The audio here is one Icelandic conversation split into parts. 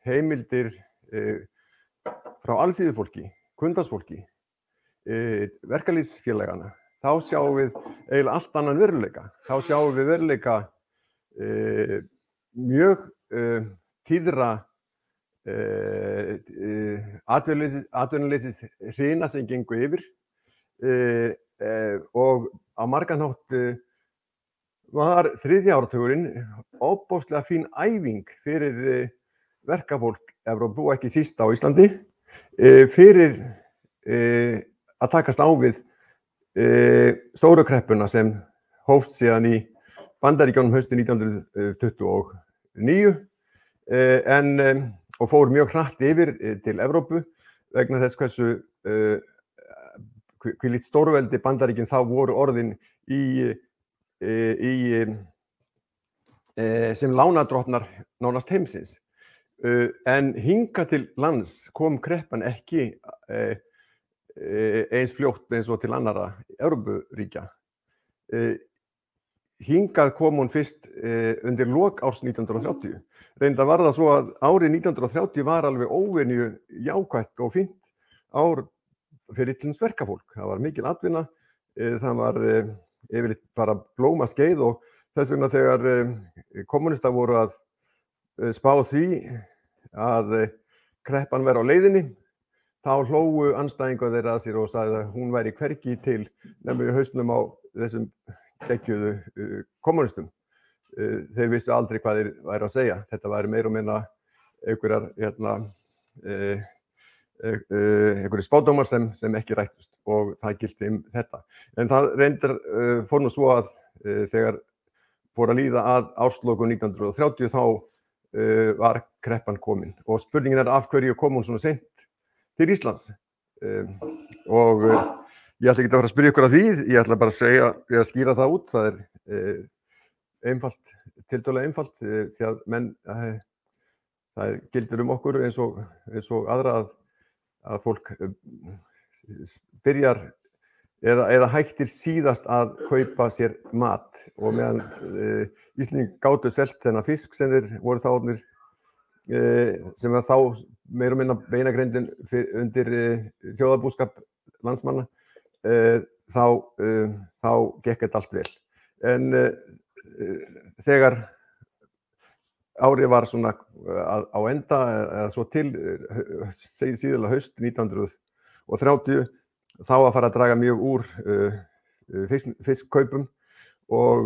heimildir frá alþýðufólki, kundagsfólki, verkalýðsfélagana, þá sjáum við eiginlega allt annan veruleika. Þá sjáum við veruleika mjög tíðra atvinnuleysis hrina sem gengu yfir og á margan hátt var þriðji áratugurinn ofboðslega fín æfing fyrir verkafólk Evrópu og ekki síst á Íslandi fyrir að takast á við stóru kreppuna sem hófst síðan í Bandaríkjunum haustið 1929 og fór mjög hratt yfir til Evrópu vegna þess hversu hvílíkt stórveldi Bandaríkin þá voru orðin sem lánadrottnar nánast heimsins. En hingað til lands kom kreppan ekki eins fljótt eins og til annarra Evrópuríkja. Hingað kom hún fyrst undir lok árs 1930. Reyndar var það svo að árið 1930 var alveg óvenju jákvætt og fínt ár fyrir íslenskt verkafólk. Það var mikil atvinna, það var yfirleitt bara blómaskeið og þess vegna þegar kommunistar voru að spá því að kreppan væri á leiðinni, þá hlógu andstæðingar þeirra að sér og sagði að hún væri hvergi til nema í hausnum á þessum geggjuðu kommunistum. Þeir vissu aldrei hvað þeir væru að segja. Þetta væri meira og minna einhverjir spádómar sem ekki rættust og það gilti þetta. En það reyndar fór nú svo að þegar fór að líða að árslokum 1930 þá var kreppan komin og spurningin af hverju kom hún svona seint til Íslands. Og ég ætla ekki að fara að spyrja ykkur að því, ég ætla bara að skýra það út. Það einfalt, tiltölulega einfalt, því að það gildir okkur eins og aðra að fólk byrjar eða hættir síðast að kaupa sér mat og meðan Íslendingar gátu selt þennan fisk sem þeir voru þá orðnir sem þá meira og minna beinagreindin undir þjóðarbúskap landsmanna þá gekk þetta allt vel. En þegar árið var svona á enda eða svo til síðarlega haust 1930 þá að fara að draga mjög úr fiskkaupum og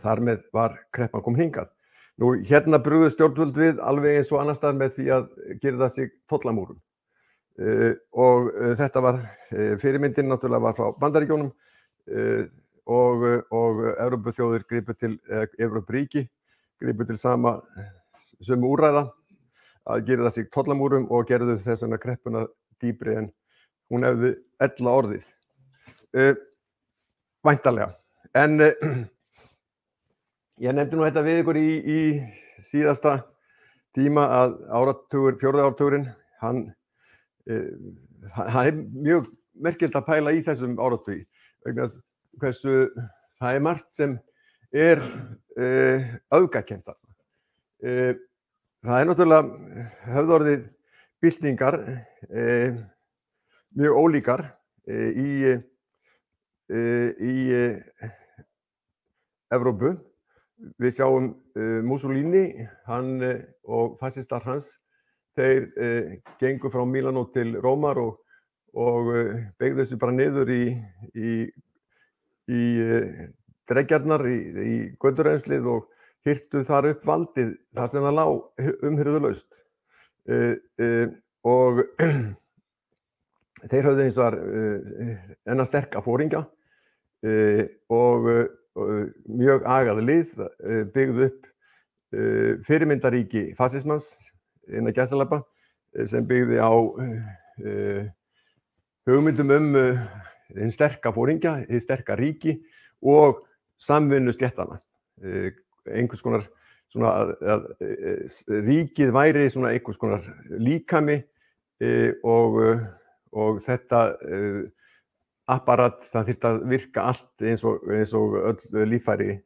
þar með var kreppan kom hingað. Nú hérna brugðust stjórnvöld við alveg eins og annars staðar með því að girða sig tollamúrum. Og þetta var fyrirmyndin náttúrulega var frá Bandaríkjunum og Evrópuþjóðir Evrópuríki gripu til sömu úrræða að girða sig tollamúrum og gerðu þess vegna kreppuna dýpri en hún hefði ella orðið. Væntanlega. En ég nefndi nú þetta við ykkur í síðasta tíma að fjórða áratugurinn, hann mjög merkilegt að pæla í þessum áratugi vegna hversu það margt sem öfgakennt. Það náttúrulega höfðorðið byltingar mjög ólíkar í Evrópu. Við sjáum Mussolini, hann og fasistar hans, þeir gengu frá Mílanó til Rómar og beygðu þessu bara niður í dreggjarnar, í göturrenslið og hirtu þar upp valdið þar sem það lá umhirðulaust. Og þeir höfðu eins og enn sterka foringja og mjög agaði lið, byggðu upp fyrirmyndaríki fasismans innan gæsalappa sem byggði á hugmyndum hinn sterka foringja, hinn sterka ríki og samvinnu stéttanna. Einhvers konar ríkið væri einhvers konar líkami og þetta apparat, það þyrfti að virka allt eins og öll líffæri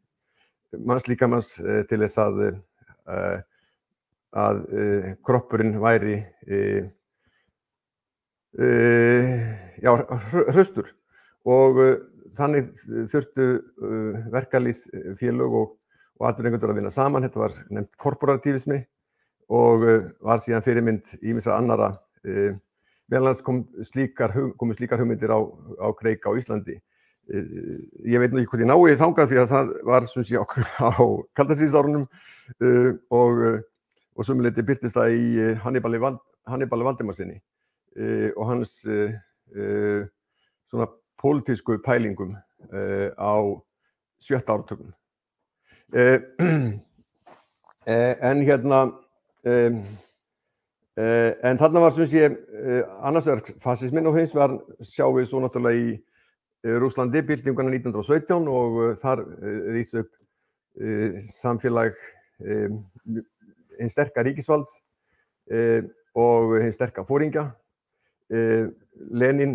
mannslíkamans til þess að kroppurinn væri hraustur og þannig þurftu verkalýðsfélög og atvinnurekendur að vinna saman. Þetta var nefnt korporativismi og var síðan fyrirmynd ýmissa annarra. Meðal annars komu slíkar hugmyndir á kreik á Íslandi. Ég veit nú ekki hvort ég nái þangað því að það var sem sé á kaldastríðsárunum og sömuleyti birtist það í Hannibali Valdimarsinni og hans svona pólitísku pælingum á 7. áratugnum. En þarna var sem sé annars vegar fasisminn og hins vegar sjáum við svo náttúrulega í Rússlandi byltinguna 1917 og þar rís upp samfélag hins sterka ríkisvalds og hins sterka foringja. Lenin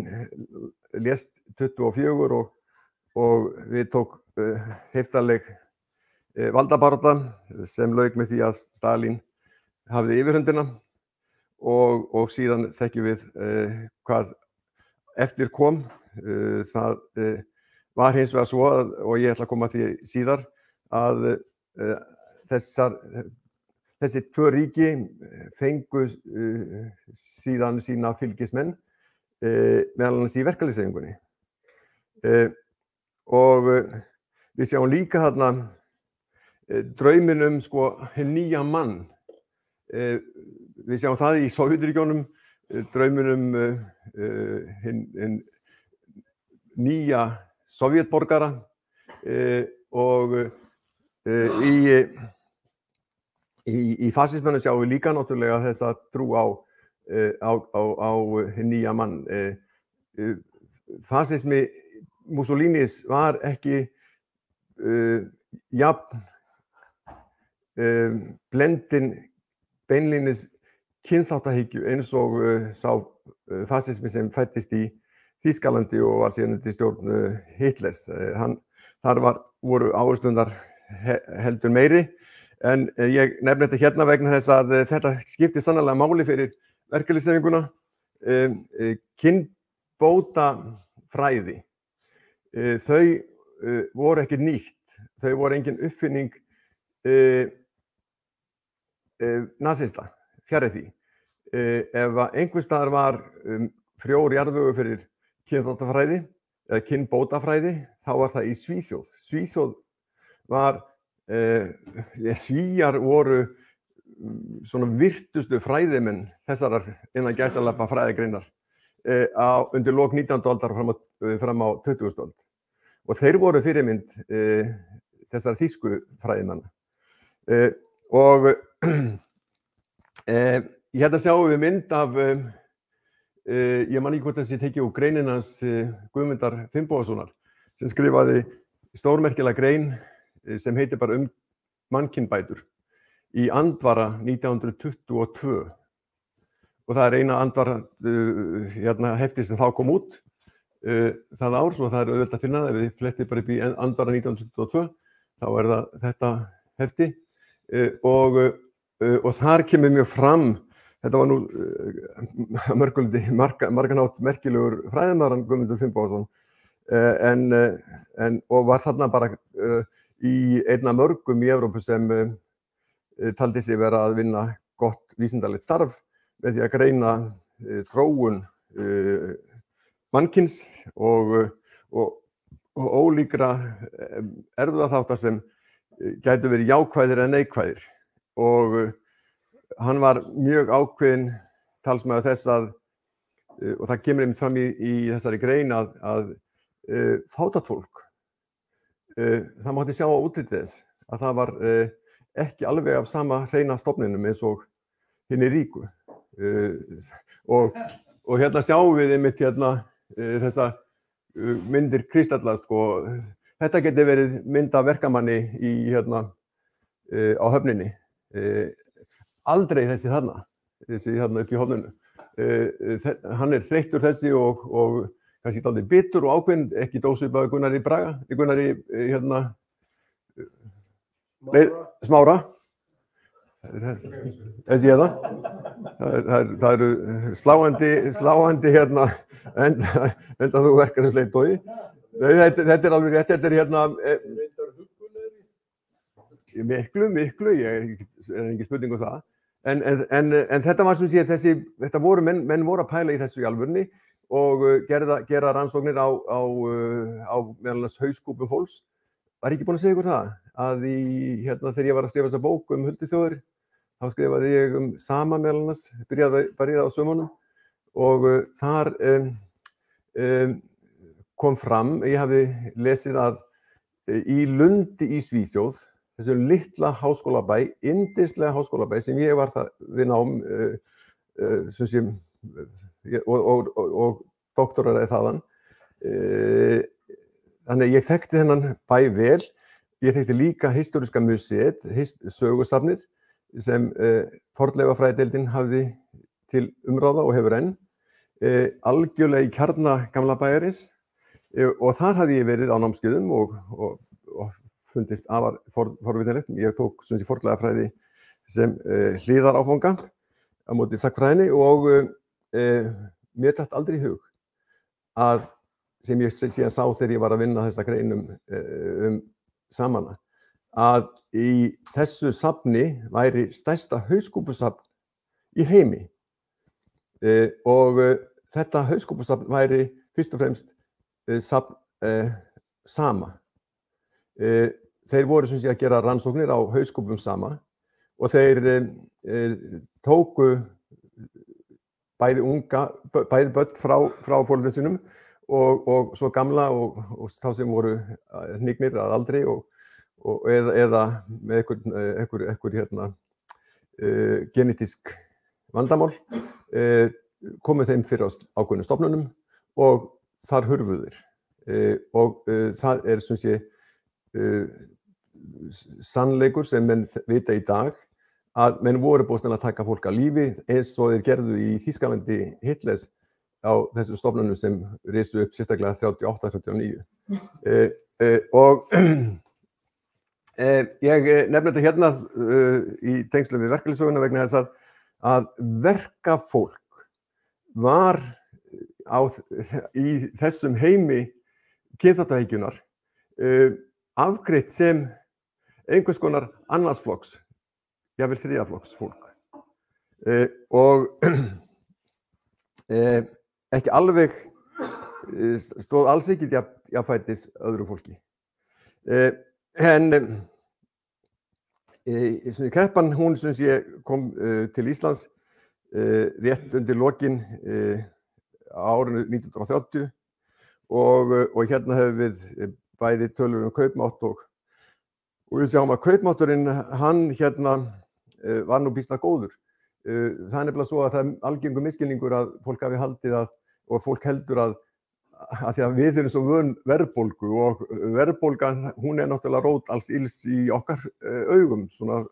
lést 24 og við tók heiftarleg valdabarátta sem lauk með því að Stalín hafði yfirhöndina og síðan þekkjum við hvað eftir kom. Það var hins vegar svo og ég ætla að koma að því síðar að þessi tvö ríki fengu síðan sína fylgismenn meðal annars í verkalýðshreyfingunni. Og við sjáum líka þarna drauminn sko hinn nýja mann. Við sjáum það í Sovétríkjunum, drauminn hinn nýja sovjetborgara og í fasismannum sjáum við líka náttúrulega þessa trú á hinn nýja mann. Fasismi Mussolinis var ekki jafn blendinn beinlínis kynþáttahyggju eins og sá fasismi sem fæddist í Þýskalandi og var síðan undir stjórn Hitlers. Þar voru áherslurnar heldur meiri, en ég nefni þetta hérna vegna þess að þetta skiptir sannarlega máli fyrir verkalýðshreyfinguna. Kynbótafræði, þau voru ekki nýtt, þau voru engin uppfinning nasista, fjarri því. Ef einhvers staðar var frjór jarðvegur fyrir kynþáttafræði eða kynbótafræði, þá var það í Svíþjóð. Svíþjóð var, Svíar voru svona virtustu fræðimenn þessarar innan gæsalappa fræðigreinar undir lok 19. aldar fram á 20. öld. Og þeir voru fyrirmynd þessar þýsku fræðimanna. Og hérna sjáum við mynd af ég man ekki hvort þessi tekið úr greinin hans Guðmundar Finnbogasonar sem skrifaði stórmerkilega grein sem heitir bara mannkynbætur í Andvara 1922 og það eina Andvara hefti sem þá kom út það ár, svo það auðvelt að finna það ef þið flettið bara upp í Andvara 1922 þá það þetta hefti og þar kemur mjög fram. Þetta var nú marganátt merkilegur fræðimaður Guðmundur Finnbogason og var þarna bara í einna mörgum í Evrópu sem taldi sig vera að vinna gott vísindalegt starf með því að greina þróun mannkyns og ólíkra erfðaþátta sem gætu verið jákvæðir en neikvæðir. Og hann var mjög ákveðinn talsmaður þess að, og það kemur einmitt fram í þessari grein að fátækt fólk, það mátti sjá á útliti þess að það var ekki alveg af sama hreina stofninum eins og hinni ríku. Og hérna sjáum við einmitt þessa myndir kristallast og þetta geti verið mynd af verkamanni á höfninni. Aldrei þessi þarna upp í hófninu. Hann þreyttur þessi og kannski dálítið bitur og ákveðinn, ekki dósvipaður Gunnari Braga, Gunnari Smára. Þessi hérna. Það eru sláandi hérna, enda þú verkefnisleiðtogi. Þetta alveg rétt, þetta hérna... Miklu, ég er ekki spurning það. En þetta var sem sé, þetta voru, menn voru að pæla í þessu í alvörunni og gera rannsóknir á meðal annars hauskúpum fólks. Var ég ekki búinn að segja ykkur það? Að hérna, þegar ég var að skrifa þessa bók hulduþjóðir, þá skrifaði ég Sama meðal annars, byrjaði á sömunum og þar kom fram, ég hafði lesið að í Lundi í Svíþjóð, þessum litla háskólabæ, yndislega háskólabæ sem ég var við nám og doktoraði þaðan. Þannig ég þekkti þennan bæ vel. Ég þekkti líka Historiska museet, sögusafnið sem fornleifafræðideildin hafði til umráða og hefur enn. Algjörlega í kjarna gamla bæjarins og þar hafði ég verið á námskeiðum og fundist afar forvitanlegt. Ég tók fornleifafræði sem hliðaráfanga á móti sagnfræðinni og mér datt aldrei í hug að, sem ég síðan sá þegar ég var að vinna þessa greinum saman, að í þessu safni væri stærsta hauskúpusafn í heimi og þetta hauskúpusafn væri fyrst og fremst safn Sama. Þeir voru sem sé að gera rannsóknir á hauskúpum Sama og þeir tóku bæði börn frá foreldrum sínum og svo gamla og þá sem voru hnignir að aldri eða með einhver hérna genetísk vandamál komu þeim fyrir á ákveðnum stofnunum og þar hurfu þeir og það sem sé sannleikur sem menn vita í dag að menn voru búin að taka fólk af lífi eins og þeir gerðu í Þýskalandi Hitlers á þessum stofnunum sem risu upp sérstaklega 38-39. Og ég nefni þetta hérna í tengslum við verkalýðssöguna vegna þess að verkafólk var í þessum heimi kynþáttahyggjunnar afgreitt sem einhvers konar annars flokks, jafnvel þriðja flokks fólk. Og ekki alveg stóð alls ekki jafnfætis öðru fólki. En kreppan, hún sem sé kom til Íslands rétt undir lokin á árinu 1930 og hérna hefur við bæði tölur kaupmátt og við sjáum að kaupmátturinn, hann hérna var nú býsna góður. Það nefnilega svo að það algengur misskilningur að fólk hafi haldið og fólk heldur að því að við erum svo vön verðbólgu og verðbólgan, hún náttúrulega rót alls ills í okkar augum, svona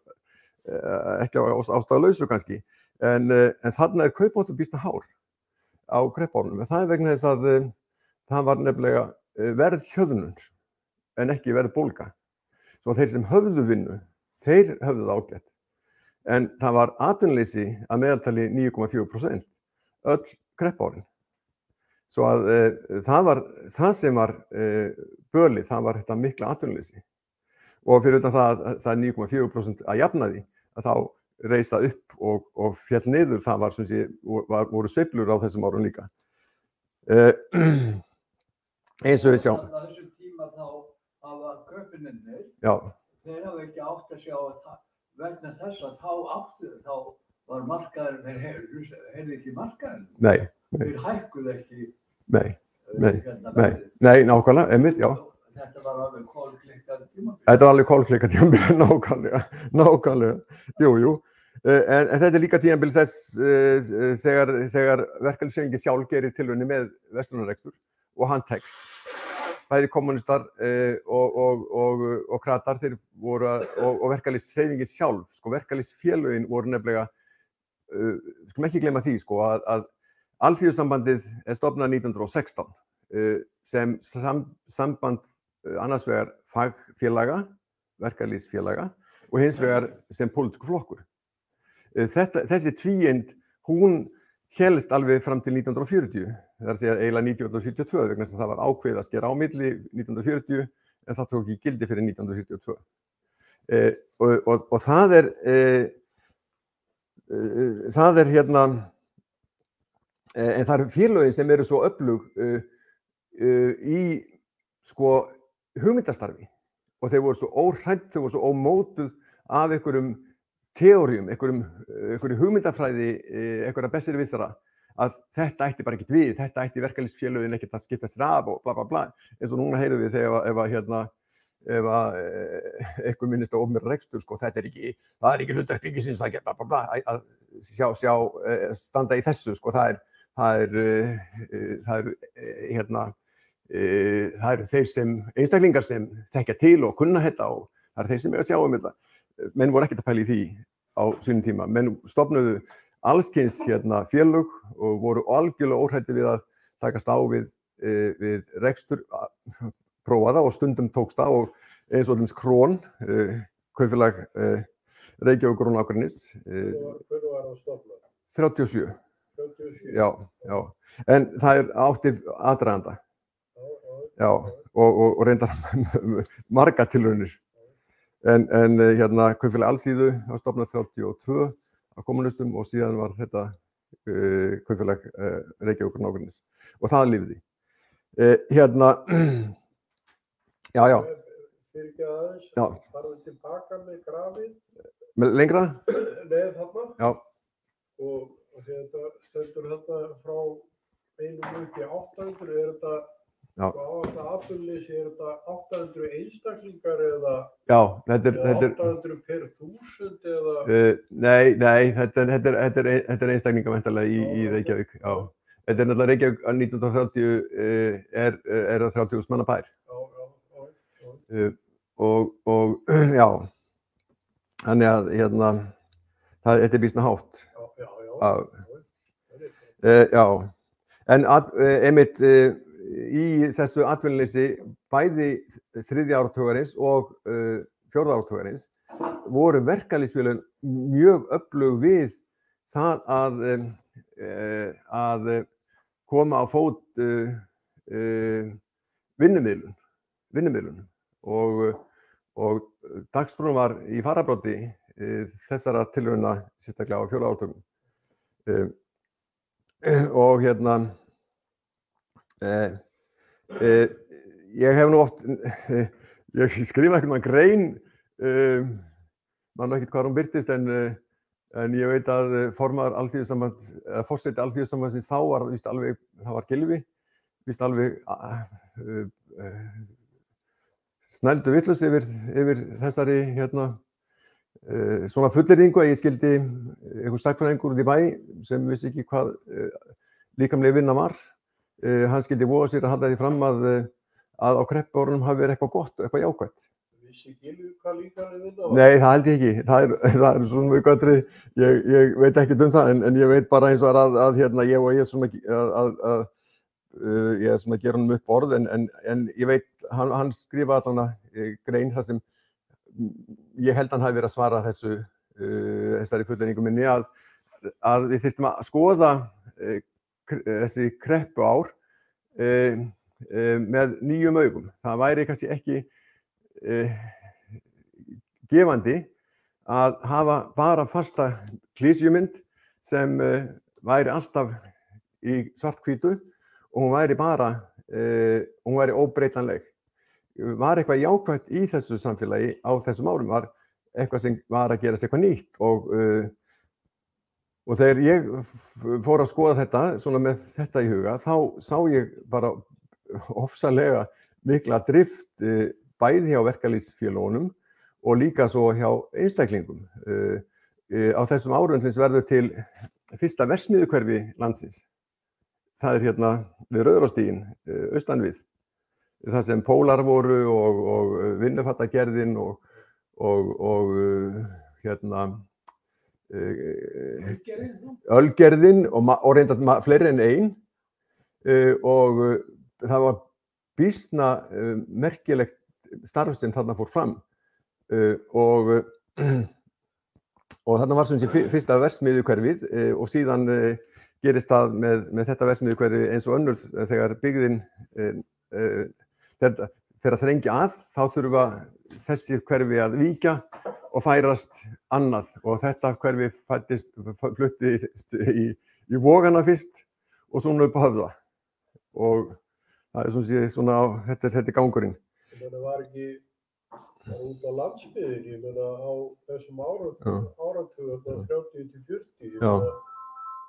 ekki ástæðulausu kannski, en þarna kaupmáttur býsna hár á kreppárunum. Það vegna þess að það var nefnilega verðhjöðnun en ekki verðbólga. Svo þeir sem höfðu vinnu, þeir höfðu það ágætt. En það var atvinnuleysi að meðaltali 9,4%, öll kreppárin. Svo að það sem var bölið, það var þetta mikla atvinnuleysi. Og fyrir utan það 9,4% að jafnaði, að þá reis það upp og féll niður, það var sem sé, voru sveiflur á þessum árum líka. Eins og við sjáum. Á þessum tíma þá hafa kaupmennirnir, þeir hafa ekki átt að sjá að vegna þess að þá var markaður, þeir heyrðu ekki markaðinn. Nei. Þeir hækkuðu ekki. Nei, nákvæmlega, einmitt, já. Þetta var alveg kolklikkað tímabil. Þetta var alveg kolklikkað tímabil, nákvæmlega, jú. En þetta er líka tímabil þess þegar verkalýðshreyfingin sjálf gerir tilraunir með verslunarrekstur og hann tekst. Bæði kommunistar og kratar þeir voru og verkalýðshreyfingin sjálf, verkalýðsfélögin voru nefnilega, skulum ekki gleyma því að Alþýðusambandið stofnað 1916 sem samband annars vegar fagfélaga, verkalýðsfélaga og hins vegar sem pólitískur flokkur. þessi tvíeind, hún hélst alveg fram til 1940, það er að segja eiginlega 1942, vegna þess að það var ákveðið að skera á milli 1940, en það tók í gildi fyrir 1942. Og það er hérna, en það eru félögin sem eru svo öflug í sko hugmyndastarfi, og þeir voru svo óhrædd, þeir voru svo ómótuð af einhverjum teórium, einhverju hugmyndafræði, einhverja bestri vissara, að þetta ætti bara ekkert við, þetta ætti verkalýðsfélögin ekkert að skipta sér af og bla bla bla, eins og núna heyrum við þegar ef eitthvað minnist á opinberan rekstur, sko, það er ekki hlutverk ríkisins að bla bla bla, að standa í þessu, sko, það eru þeir sem einstaklingar sem þekkja til og kunna þetta, og það eru þeir sem að sjá þetta. Menn voru ekkert að pæla í því á sínum tíma. Menn stofnuðu allskyns félög og voru algjörlega óhræddir við að takast á við rekstur, prófaða og stundum tókst það, og eins og Krón, kaupfélag Reykjavíkur og nágrennis. Hvernig var það stofnað? 37. 37? Já. En það átti aðdraganda. Já, og reyndar marga tilraunir. En kaupfélag Alþýðu var stofnað 32 af kommunistum, og síðan var þetta kaupfélag Reykjavíkur og nágrennis, og það lifði. Já. Fyrir ekki aðeins, farðu tilbaka með grafið. Lengra? Nei, þarna. Já. Og þetta stendur þetta frá 1 upp í 800, er þetta, þetta atvinnuleysi, er þetta 800 einstaklingar eða? Já, þetta er 800 per 1000 eða? Nei, þetta er einstaklingar væntanlega í Reykjavík, já. Þetta er náttúrulega Reykjavík 1930 er það 30.000 manna bær. Og já, þannig að þetta er býsna hátt. Já, en einmitt í þessu atvinnuleysi bæði 3. áratugarins og 4. áratugarins voru verkalýðsfélögin mjög öflug við það að koma á fót vinnumiðlun, og Dagsbrún var í fararbroddi þessara tilrauna sérstaklega á 4. áratugum. Og ég hef nú oft, ég skrifa einhvern grein, man ekkert hvað hún birtist, en ég veit að formaður Alþýðusambands, eða forseti Alþýðusambandsins þá var víst alveg, það var Gylfi, víst alveg snældu vitlaus yfir þessari svona fullyrðingu að ég skildi einhver sagnfræðingur út í bæ sem vissi ekki hvað líkamleg vinna var. Hann skildi voga sér að halda því fram að á kreppuárunum hafi verið eitthvað gott, eitthvað jákvætt. Vissi Gylfi hvað líkamleg vinna var? Nei, það held ég ekki. Það er svona mjög atriði. Ég veit ekkert það, en ég veit bara eins og að ég er svona að gera honum upp orð, en ég veit, hann skrifaði allavega grein þar sem ég held hann hafi verið að svara þessari fullyrðingu minni að við þyrftum að skoða þessi kreppuár með nýjum augum. Það væri kannski ekki gefandi að hafa bara fasta klísjumynd sem væri alltaf í svarthvítu, og hún væri óbreytanleg. Var eitthvað jákvætt í þessu samfélagi á þessum árum, var eitthvað sem var að gerast eitthvað nýtt, og þegar ég fór að skoða þetta, svona með þetta í huga, þá sá ég bara ofsalega mikla drift bæði hjá verkalýðsfélögunum og líka svo hjá einstaklingum. Á þessum árum verður til fyrsta verksmiðjuhverfi landsins. Það er við Rauðarárstíginn, austan við. Það sem Pólar voru og vinnufattagerðin og Ölgerðin og reyndar fleiri en ein. Og það var býsna merkilegt starf sem þarna fór fram. Og og þarna var sem sé fyrsta verksmiðjuhverfið og síðan gerist það með þetta verksmiðjuhverfi eins og önnur þegar byggðin þegar þrengja að, þá þurfa þessi hverfi að víkja og færast annað og þetta hverfi fluttist í Vogana fyrst og svona upp á Höfða og það svona þetta er gangurinn. Það var ekki út á landsbyggðinni, ég meina á þessum áratugum, 30 til 40,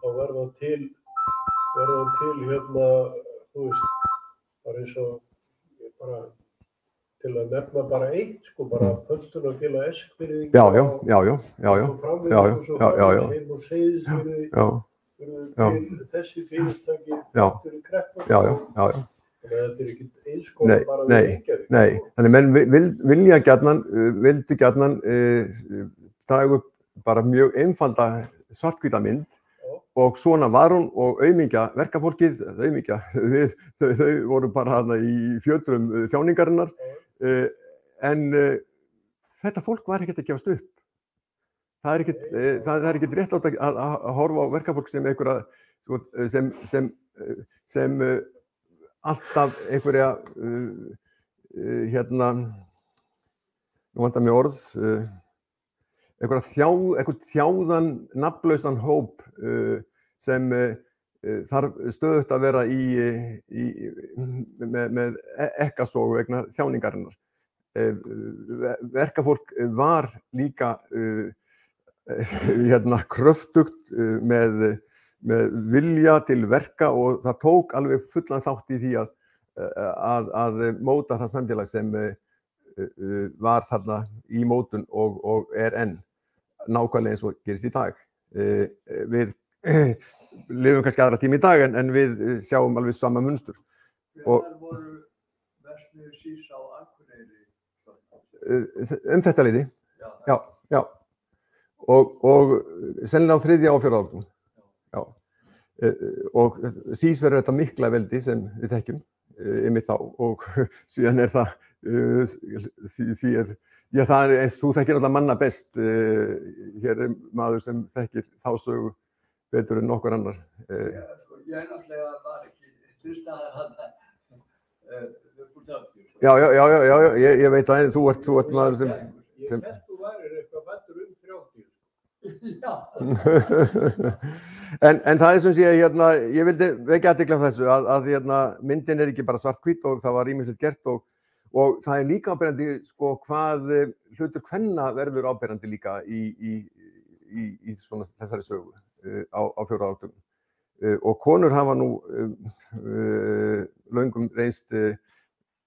þá verða til hérna, þú veist, bara eins og bara til að nefna bara eitt, sko, bara Pöntunarfélag Eskfirðinga og framvegis og heim og Seyðisfirði til þessi fyrirtæki þáttur í kreppunum. Þetta er ekki einskóla bara við Reykjavík. Nei, þannig menn vildu gjarnan draga upp bara mjög einfalda svarthvíta mynd og svona var hún og aumingja verkafólkið, þau voru bara þarna í fjötrum þjáningarinnar en þetta fólk var ekkert að gefast upp. Það er ekkert réttlátt að horfa á verkafólk sem einhverja sem alltaf einhverja hérna nú vantar mér orð einhvern þjáðan nafnlausan hóp sem þarf stöðugt að vera með ekkasog vegna þjáningarinnar. Verkafólk var líka hérna kröftugt með vilja til verka og það tók alveg fullan þátt í því að móta það samfélag sem var þarna í mótun og er enn nákvæmlega eins og gerist í dag. Við lifum kannski aðra tíma í dag en við sjáum alveg sama munstur. Hvenær voru verksmiðjur SÍS á Akureyri? Þetta leyti. Já. Og sennilega á 3. og 4. áratugum. Og SÍS verður þetta mikla veldi sem við þekkjum einmitt þá og síðan er það það er eins þú þekkir alltaf manna best hér er maður sem þekkir þá sögu betur en nokkur annar. Ég náttúrulega var ekki til staðar þarna upp úr 30. Já, ég veit að þú ert maður sem Ég held þú værir eitthvað fæddur 30. Já. En það er sem sé hérna, ég vildi vekja athygli á þessu að hérna, myndin er ekki bara svart-hvít og það var ýmislegt gert og það er líka áberandi sko hvað hlutur kvenna verður áberandi líka í svona þessari sögu á 4. áratugum. Og konur hafa nú löngum reynst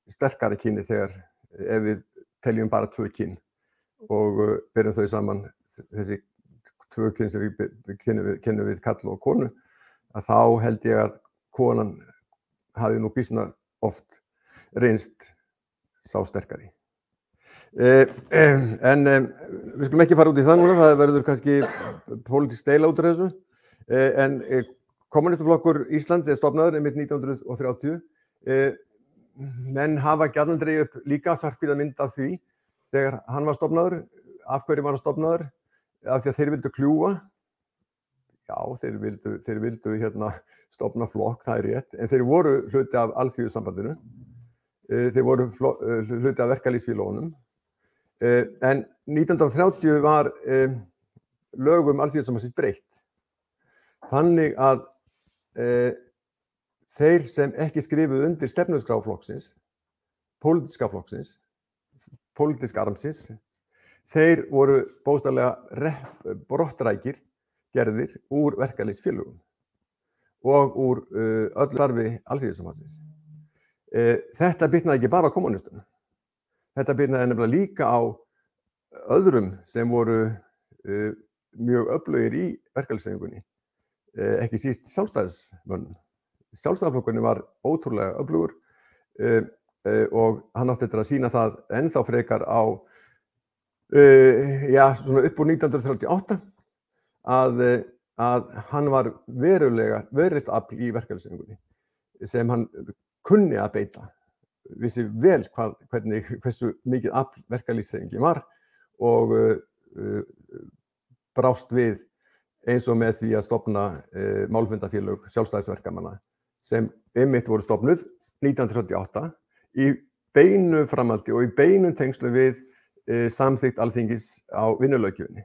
sterkari kyni þegar ef við teljum bara 2 kyn og berum þau saman þessi 2 kyn sem við kennum við kall og konu, að þá held ég að konan hafi nú býsna oft reynst sá sterkari. En við skulum ekki fara út í það núna, það verður kannski pólitísk deila út af þessu, en Kommúnistaflokkur Íslands er stofnaður einmitt 1930. Menn hafa gjarnan dregið upp líka svarthvíta mynd af því þegar hann var stofnaður. Af hverju var hann stofnaður? Af því að þeir vildu kljúfa. Já, þeir vildu hérna stofna flokk, það er rétt, en þeir voru hluti af Alþýðusambandinu. Þeir voru hluti af verkalýðsfélögunum. En 1930 var lögum Alþýðusambandsins breytt. Þannig að þeir sem ekki skrifuðu undir stefnuskrá flokksins, pólitíska flokksins, pólitíska armsins, þeir voru bókstaflega brottrækir gerðir úr verkalýðsfélögum og úr öllu starfi Alþýðusambandsins. Þetta bitnaði ekki bara á kommunistum. Þetta bitnaði nefnilega líka á öðrum sem voru mjög öflugir í verkalýðshreyfingunni, ekki síst sjálfstæðismönnum. Sjálfstæðisflokkurinn var ótrúlega öflugur og hann átti eftir að sýna það ennþá frekar á svona upp úr 1938 að hann var verulegt afl í verkalýðshreyfingunni sem hann kunni að beita, vissi vel hversu mikið afl verkalýðshreyfingin var og brást við eins og með því að stofna málfundafélög sjálfstæðisverkamanna sem einmitt voru stofnuð 1938 í beinu framhaldi og í beinum tengslu við samþykkt Alþingis á vinnulöggjöfinni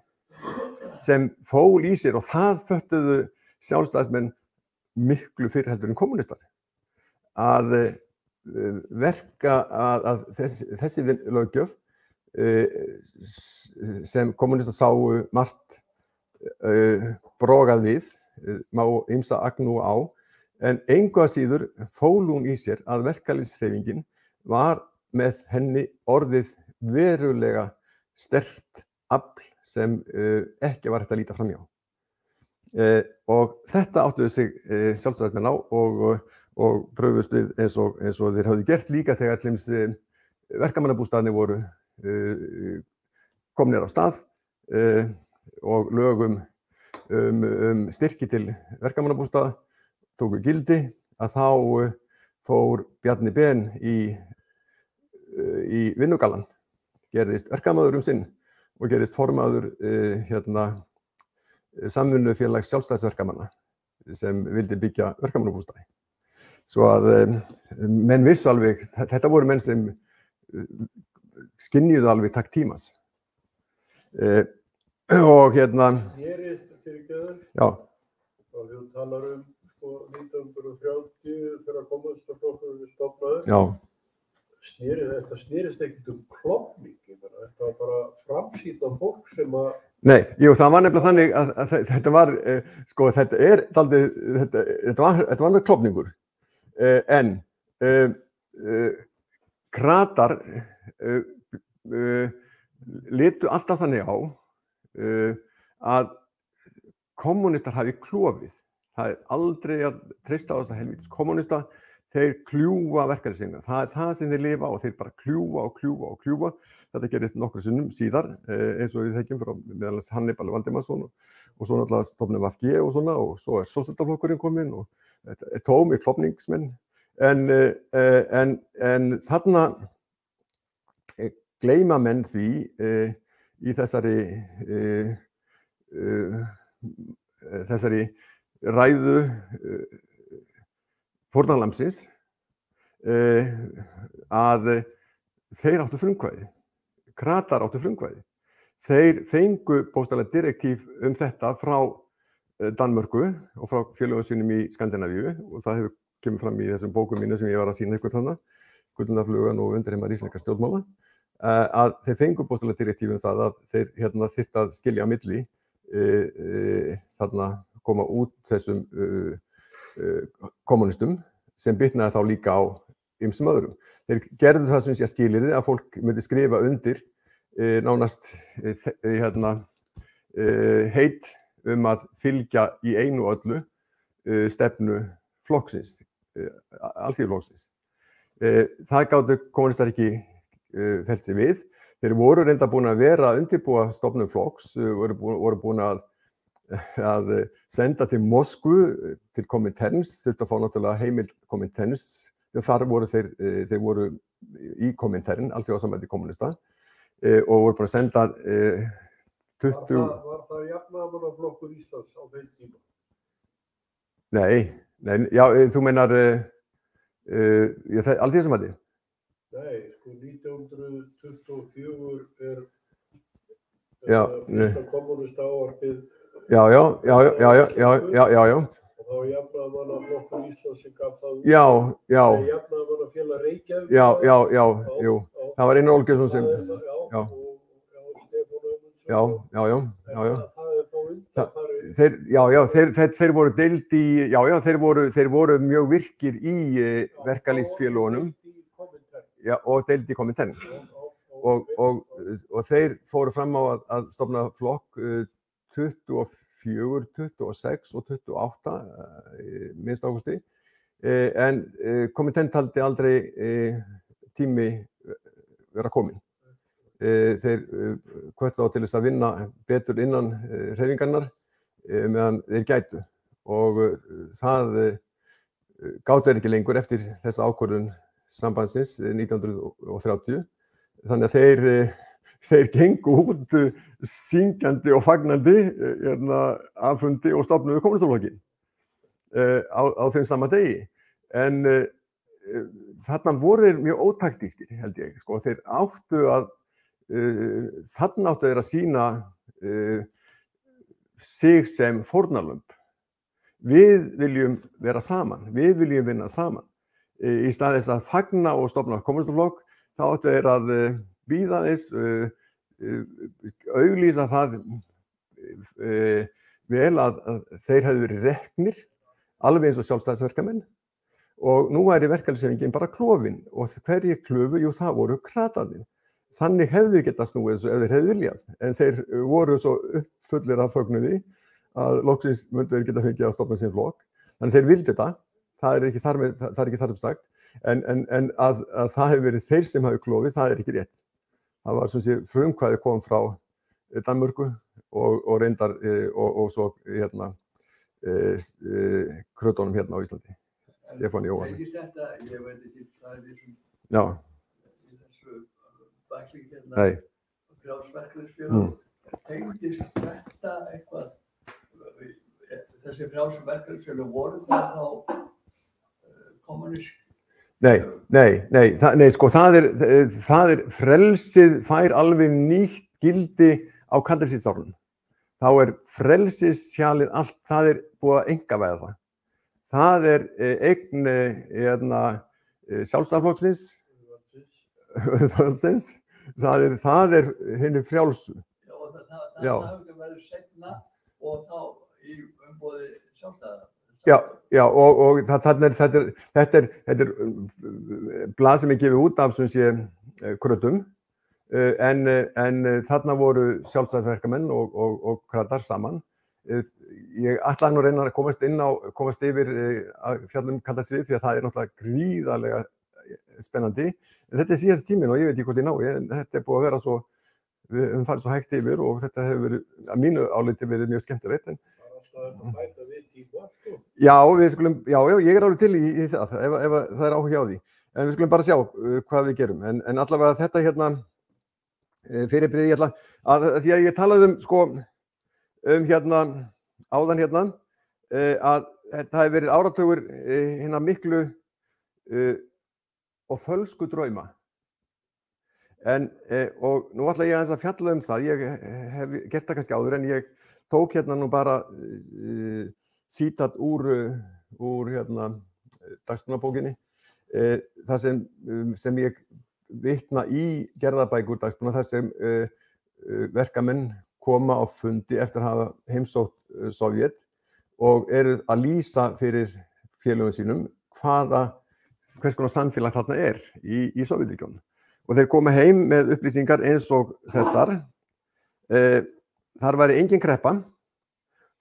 sem fól í sér, og það föttuðu sjálfstæðismenn miklu fyrr heldur en kommunistar, að verka að þessi löggjöf sem kommunistar sáu margt brogað við, má ýmsa agnúa á, en engu að síður fól hún í sér að verkalýðshreyfingin var með henni orðið verulega sterkt afl sem ekki var hægt að líta framhjá. Og þetta áttuðu sig sjálfstæðismenn á og brugðust við eins og þeir hafði gert líka þegar til dæmis verkamannabústaðirnir voru komnir á stað og lögum styrki til verkamannabústaða tóku gildi, að þá fór Bjarni Ben í vinnugallann, gerðist verkamaður sinn og gerðist formaður samvinnufélags sjálfstæðisverkamanna sem vildi byggja verkamannabústaði. Svo að menn vissu alveg, þetta voru menn sem skynjuðu alveg takk tímas. Og Snerist fyrirgefðu. Já. Og þú talar 1930 þegar kommúnistaflokkurinn stofnaður. Já. Þetta snerist ekkert klofning, þetta var bara framsýnt af fólk sem að... Nei, jú, það var nefnilega þannig að þetta var, þetta var klofningur. En kratar litu alltaf þannig á að kommunistar hafi klofið. Það aldrei að treysta á þessa helvítis kommunista, þeir kljúfa verkalýðshreyfinguna. Það það sem þeir lifa og þeir bara kljúfa og kljúfa og kljúfa. Þetta gerist nokkrum sinnum síðar, eins og við þekkjum frá meðal annars Hannibal Valdimarsson og svo náttúrulega stofnum VG og svona, og svo sósíaldemókrataflokkurinn kominn og þetta tómir klofningsmenn. En þarna gleyma menn því í þessari ræðu fórnarlambsins að þeir áttu frumkvæði, kratar áttu frumkvæði. Þeir fengu bókstaflega direktíf þetta frá Danmörku og frá félögum sínum í Skandinavíu, og það hefur kemur fram í þessum bókum mínu sem ég var að sýna ykkur þarna, Gullnaflugan og Undirheimar íslenskra stjórnmála, að þeir fengu bókstaflega direktíf það að þeir þyrftu að skilja á milli, þarna koma út þessum kommunistum sem bitnaði þá líka á ýmsum öðrum. Þeir gerðu það sem sé skilyrði að fólk myndi skrifa undir nánast heit að fylgja í einu og öllu stefnu flokksins, alþýðuflokksins. Það gátu kommunistar ekki fellt sig við. Þeir voru reynda búin að vera að undirbúa stofnun flokks, voru búin að senda til Moskvu, til Kominterns, þurftu að fá náttúrulega heimild Kominterns, þar voru þeir voru í Komintern, alþjóðasambandi kommunista, og voru búin að senda 20... Var það jafnaðarmannaflokkur Íslands á þeim tíma? Nei, já, þú meinar alþjóðasambandi? Nei, 1924 fyrsta kommunista ávarpið. Já. Og þá jafnaðarmannaflokkur Íslands sem gaf það út. Já. Jafnaðarmannafélag Reykjavík. Já. Það var Einar Olgeirsson sem... Já. Þeir voru deild í, þeir voru mjög virkir í verkalýðsfélögunum og deild í Komintern. Og þeir fóru fram á að stofna flokk 24, 26 og 28 minnst águsti, en Komintern taldi aldrei tími vera kominn. Þeir hvöttu á til þess að vinna betur innan hreyfingarinnar meðan þeir gætu, og það gátu þeir ekki lengur eftir þessa ákvörðun sambandsins 1930. Þannig að þeir gengu út syngjandi og fagnandi af fundi og stofnuðu kommúnistaflokkin á þeim sama degi. En þarna voru þeir mjög ótaktískir, held ég. Sko. Þeir áttu þarna áttu þeir að sýna sig sem fórnarlömb. Við viljum vera saman, við viljum vinna saman. Í stað þess að fagna og stofna kommúnistaflokk, þá áttu þeir að bíða þess, auglýsa það vel að þeir hefðu verið reknir, alveg eins og sjálfstæðisverkamenn. Og nú væri verkalýðshreyfingin bara klofin og hverjir klufu, jú það voru kratarnir. Þannig hefðu þeir getað snúið þessu ef þeir hefðu viljað, en þeir voru svo uppfullir af fögnuði að loksins myndu þeir geta fengið að stofna sinn flokk. Þannig þeir vildu þetta, það er ekki þar sagt, en að það hefur verið þeir sem hafi klofið, það er ekki rétt. Það var sem sé frumkvæði kom frá Danmörku og reyndar og svo krötunum hérna á Íslandi. Stefán Jóhann. Þetta, ég veit ekki hvað er í þessu bækling hérna frjálsverkalýðsfélög. Tengdist þetta eitthvað, þessi frjálsverkalýðsfélög voru það þá kommunísk? Nei, sko það er frelsið fær alveg nýtt gildi á Kaldárshríðsárunum. Þá er frelsisskjalið allt, það er búið að einkavæða það. Það er eign sjálfstæðisflokksins, það er hinni frjálsu. Það hefur verið seinna og þá í umboði sjálfstæða. Já, og þetta er blað sem er gefið út af sem sé krötum, en þarna voru sjálfstæðisverkamenn og kratar saman. Ég ætlaði nú að reyna að komast yfir að fjalla Kaldárshríð því að það er náttúrulega gríðarlega spennandi. En þetta er síðast tíminn og ég veit ekki hvort ég ná. Þetta er búið að vera svo, við höfum farið svo hægt yfir og þetta hefur verið, að mínu áliti verið mjög skemmtilegt. Já, ég er alveg til í það, ef það er áhuga á því. En við skulum bara sjá hvað við gerum. En allavega þetta hérna, fyrirbrigði, ég ætla að því að ég talaði sko, áðan hérna, að það hefur verið áratugur hérna miklu og fölsku drauma. Og nú ætla ég aðeins að fjalla það, ég hef gert það kannski áður, en ég tók hérna nú bara sítat úr hérna Dagsbrúnarbókinni, það sem ég vitna í gerðabækur Dagsbrúnar, þar sem verkamenn koma á fundi eftir að hafa heimsótt Sovét og eru að lýsa fyrir félögum sínum hvers konar samfélag þarna er í Sovétríkjunum. Og þeir koma heim með upplýsingar eins og þessar. Þar væri engin kreppa,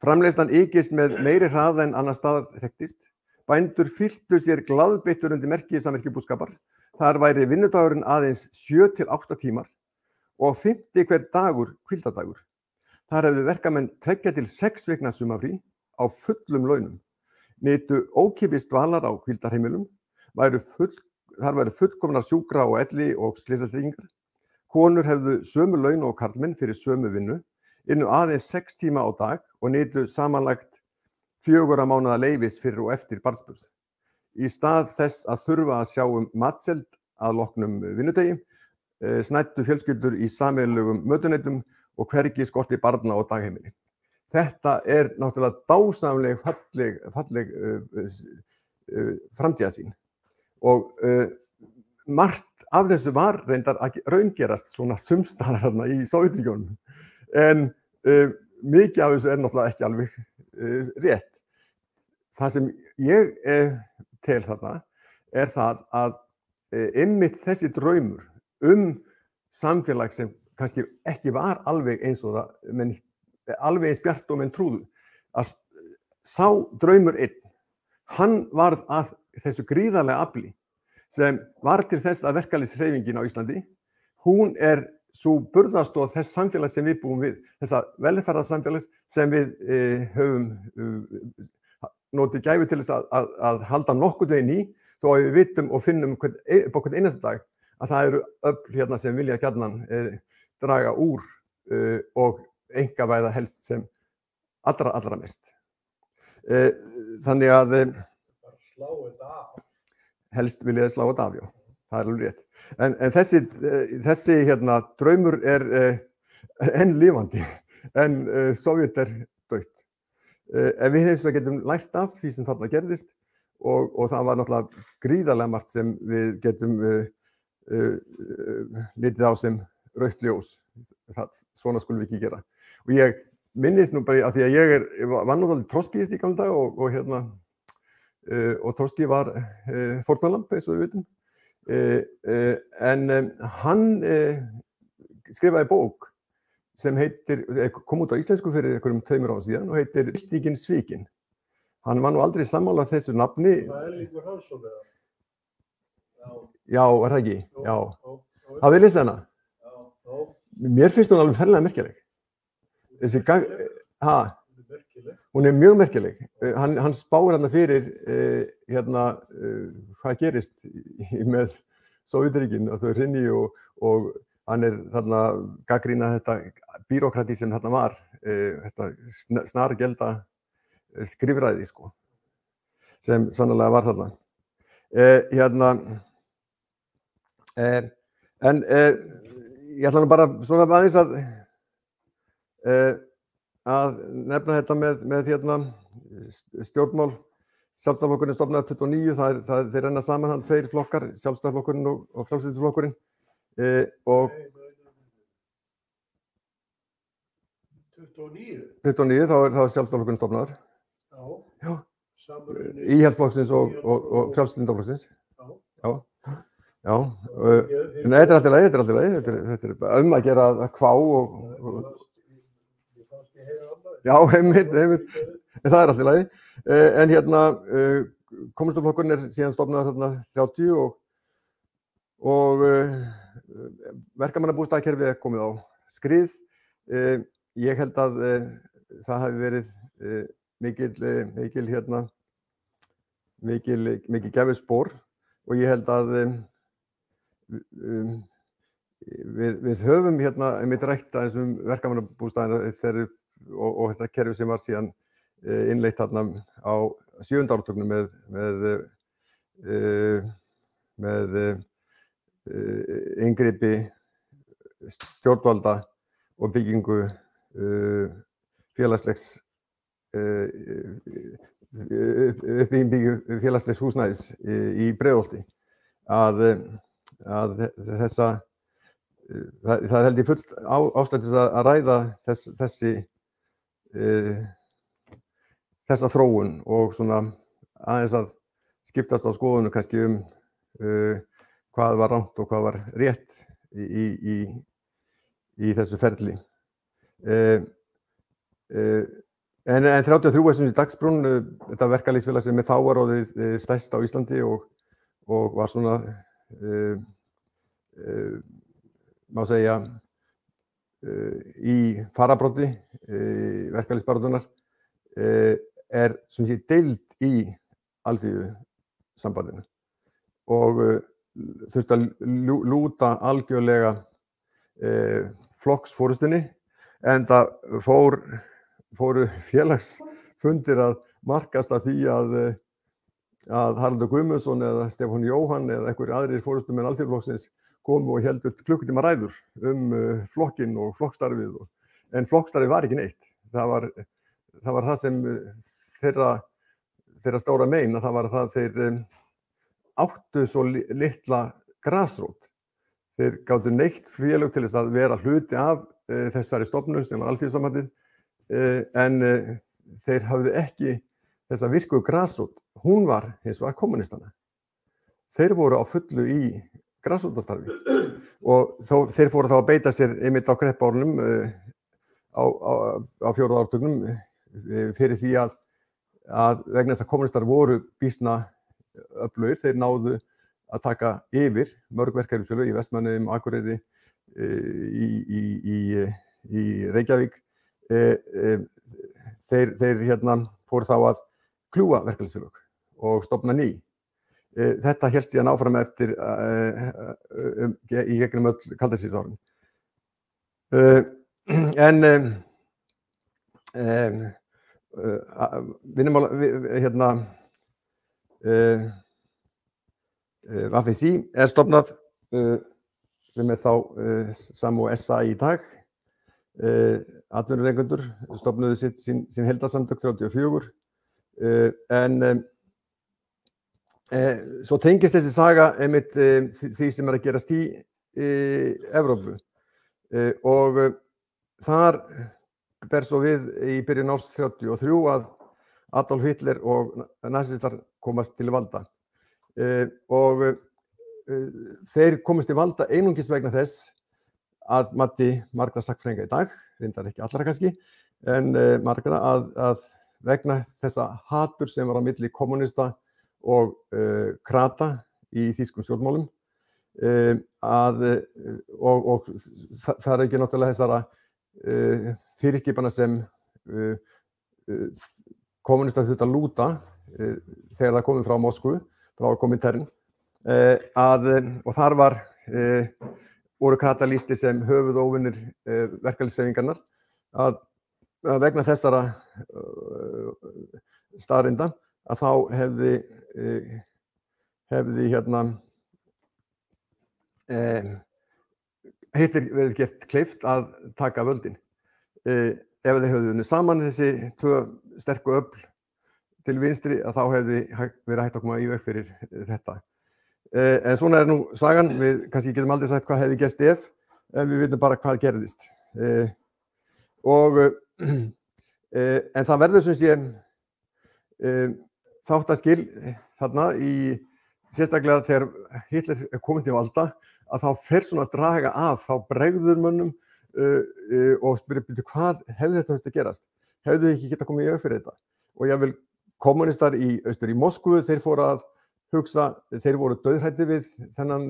framleiðslan ykist með meiri hraða en annars staðar þekktist, bændur fylltu sér glaðbeittur undir merki samvirkjubúskapar, þar væri vinnudagurinn aðeins 7 til 8 tímar og 50 hver dagur hvíldardagur. Þar hefðu verkamenn 2 til 6 vikna sumarfrí á fullum launum, nytu ókeypis dvalar á hvíldarheimilum, þar væru fullkomnar sjúkra og elli og slysatryggingar. Konur hefðu sömu laun og karlmenn fyrir sömu vinnu, ynnu aðeins 6 tíma á dag og nytu samanlagt 4 mánaða leyfis fyrir og eftir barnsburð. Í stað þess að þurfa að sjá matseld að loknum vinnudegi, snæddu fjölskyldur í sameiginlegum mötuneytum og hvergi skorti barna á dagheimili. Þetta er náttúrulega dásamleg, falleg framtíðarsýn. Og margt af þessu var reyndar að raungerast svona sumstaðar þarna í Sovétríkjunum. En mikið af þessu er náttúrulega ekki alveg rétt. Það sem ég tel þarna er það að einmitt þessi draumur samfélag sem kannski ekki var alveg eins og það, alveg eins bjart og menn trúðu, að sá draumur einn, hann varð að þessu gríðarlega afli sem var til þess að verkalýðshreyfingin á Íslandi, hún er sú burðarstoð þess samfélags sem við búum við, þessa velferðarsamfélags sem við höfum notið gæfu til þess að halda nokkurn veginn í, þó að við vitum og finnum upp á hvern einasta dag að það eru öfl hérna sem vilja gjarnan draga úr og einkavæða helst sem allra mest. Þannig að slá þetta af. Helst vil ég slá þetta af, já. Það alveg rétt. En þessi draumur enn lifandi, en Sovét dautt. En við hins vegar getum lært af því sem þarna gerðist og það var náttúrulega gríðarlega margt sem við getum litið á sem rautt ljós. Svona skulum við ekki gera. Og ég minnist nú bara að því að ég var náttúrulega Trotskíist í gamla daga og Trotskí var fórnarlamb, eins og við vitum. En hann skrifaði bók sem kom út á íslensku fyrir einhverjum 2 árum síðan og heitir Byltingin svikin. Hann var nú aldrei sammála þessu nafni. Það Erlingur Hansson eða? Já, það ekki? Já. Hafið þið lesið hana? Já. Mér finnst hún alveg ferlega merkileg. Hún mjög merkileg. Hann spáir hérna fyrir hvað gerist með Sovétríkin og þau hrynji og hann þarna gagnrýna þetta bírókrati sem þarna var, þetta snargelda skrifræði sko, sem sannarlega var þarna. En ég ætla nú bara svona aðeins að nefna þetta með stjórnmál. Sjálfstæðisflokkurinn stofnaði 29, þeir renna saman hann 2 flokkar, Sjálfstæðisflokkurinn og Frjálslynda-flokkurinn. Og 29 þá Sjálfstæðisflokkurinn stofnaður. Já. Íhaldsflokksins og Frjálslynda-flokksins. Já. Nei, þetta er alltaf lagi. Þetta er að gera að kvá og já, einmitt. Það er alltaf lagi. En Kommúnistaflokkurinn síðan stofnaður þarna 30 og verkamannabústaðakerfið komið á skrið. Ég held að það hafi verið mikil gefið og ég held að við höfum einmitt rætt aðeins verkamannabústaðina og þetta kerfi sem var síðan innleitt þarna á 7. áratugnum með inngripi stjórnvalda og byggingu uppbyggingu félagslegs húsnæðis í Breiðholti að það held ég full ástæða til að ræða þessa þróun og svona aðeins að skiptast á skoðunum kannski hvað var rangt og hvað var rétt í þessu ferli. En 33 sem í Dagsbrún, þetta verkalýðsfélag sem þá var orðið stærst á Íslandi og var svona, má segja, í fararbroddi verkalýðsbaráttunnar, sem sé deild í Alþýðusambandinu og þurfti að lúta algjörlega flokksforystunni, enda fóru félagsfundir að markast að því að Haraldur Guðmundsson eða Stefán Jóhann eða einhverjir aðrir forystumenn Alþýðuflokksins komu og héldu klukkutíma ræður flokkinn og flokkstarfið, en flokkstarfið var ekki neitt. Það var það sem þeirra stóra mein, að það var það þeir áttu svo litla grasrót. Þeir gátu neitt félög til þess að vera hluti af þessari stofnun sem var Alþýðusambandið, en þeir hafðu ekki þessa virku grasrót. Hún var hins vegar kommúnistana. Þeir voru á fullu í grasrótastarfi og þeir fóru þá að beita sér einmitt á kreppaárunum á 4. áratugnum fyrir því að vegna þess að kommunistar voru býsna öflugir, þeir náðu að taka yfir mörg verkefnisfélög í Vestmannaeyjum, Akureyri, í Reykjavík. Þeir fóru þá að kljúfa verkefnisfélög og stofna ný. Þetta hélt síðan áfram eftir í gegnum öll kaldastríðsárin. VFSI stofnað sem þá Sam og SA í dag. Atvinnurekendur stofnuðu sín heildarsamtök 34. Svo tengist þessi saga einmitt því sem að gerast í Evrópu. Og þar ber svo við í byrjun árs 33 að Adolf Hitler og nasistar komast til valda. Og þeir komast til valda einungis vegna þess að mati margra sagnfræðinga í dag, reyndar ekki allra kannski, en margra að vegna þessa hatur sem var á milli kommunista og krata í þýskum stjórnmálum, og það ekki náttúrulega þessara fyrirskipana sem kommunistar þurftu að lúta þegar það komið frá Moskvu, frá Komintern, og þar voru kratar lýstir sem höfuðóvinir verkalýðshreyfingarinnar, að vegna þessara staðreynda að þá hefði Hitler verið gert kleift að taka völdin. Ef þeir höfðu unnið saman þessi tvö sterku öfl til vinstri, að þá hefði verið hægt að koma í veg fyrir þetta. En svona nú sagan, við kannski getum aldrei sagt hvað hefði gerst ef, en við vitum bara hvað gerðist. En það verður sem sé þáttaskil þarna sérstaklega þegar Hitler komið til valda, að þá fer svona að draga af, þá bregður mönnum og spyrir, hvað hefði þetta þurft að gerast? Hefðu þið ekki getað komið í veg fyrir þetta? Og jafnvel kommunistar austur í Moskvu, þeir fóru að hugsa, þeir voru dauðhræddir við þennan,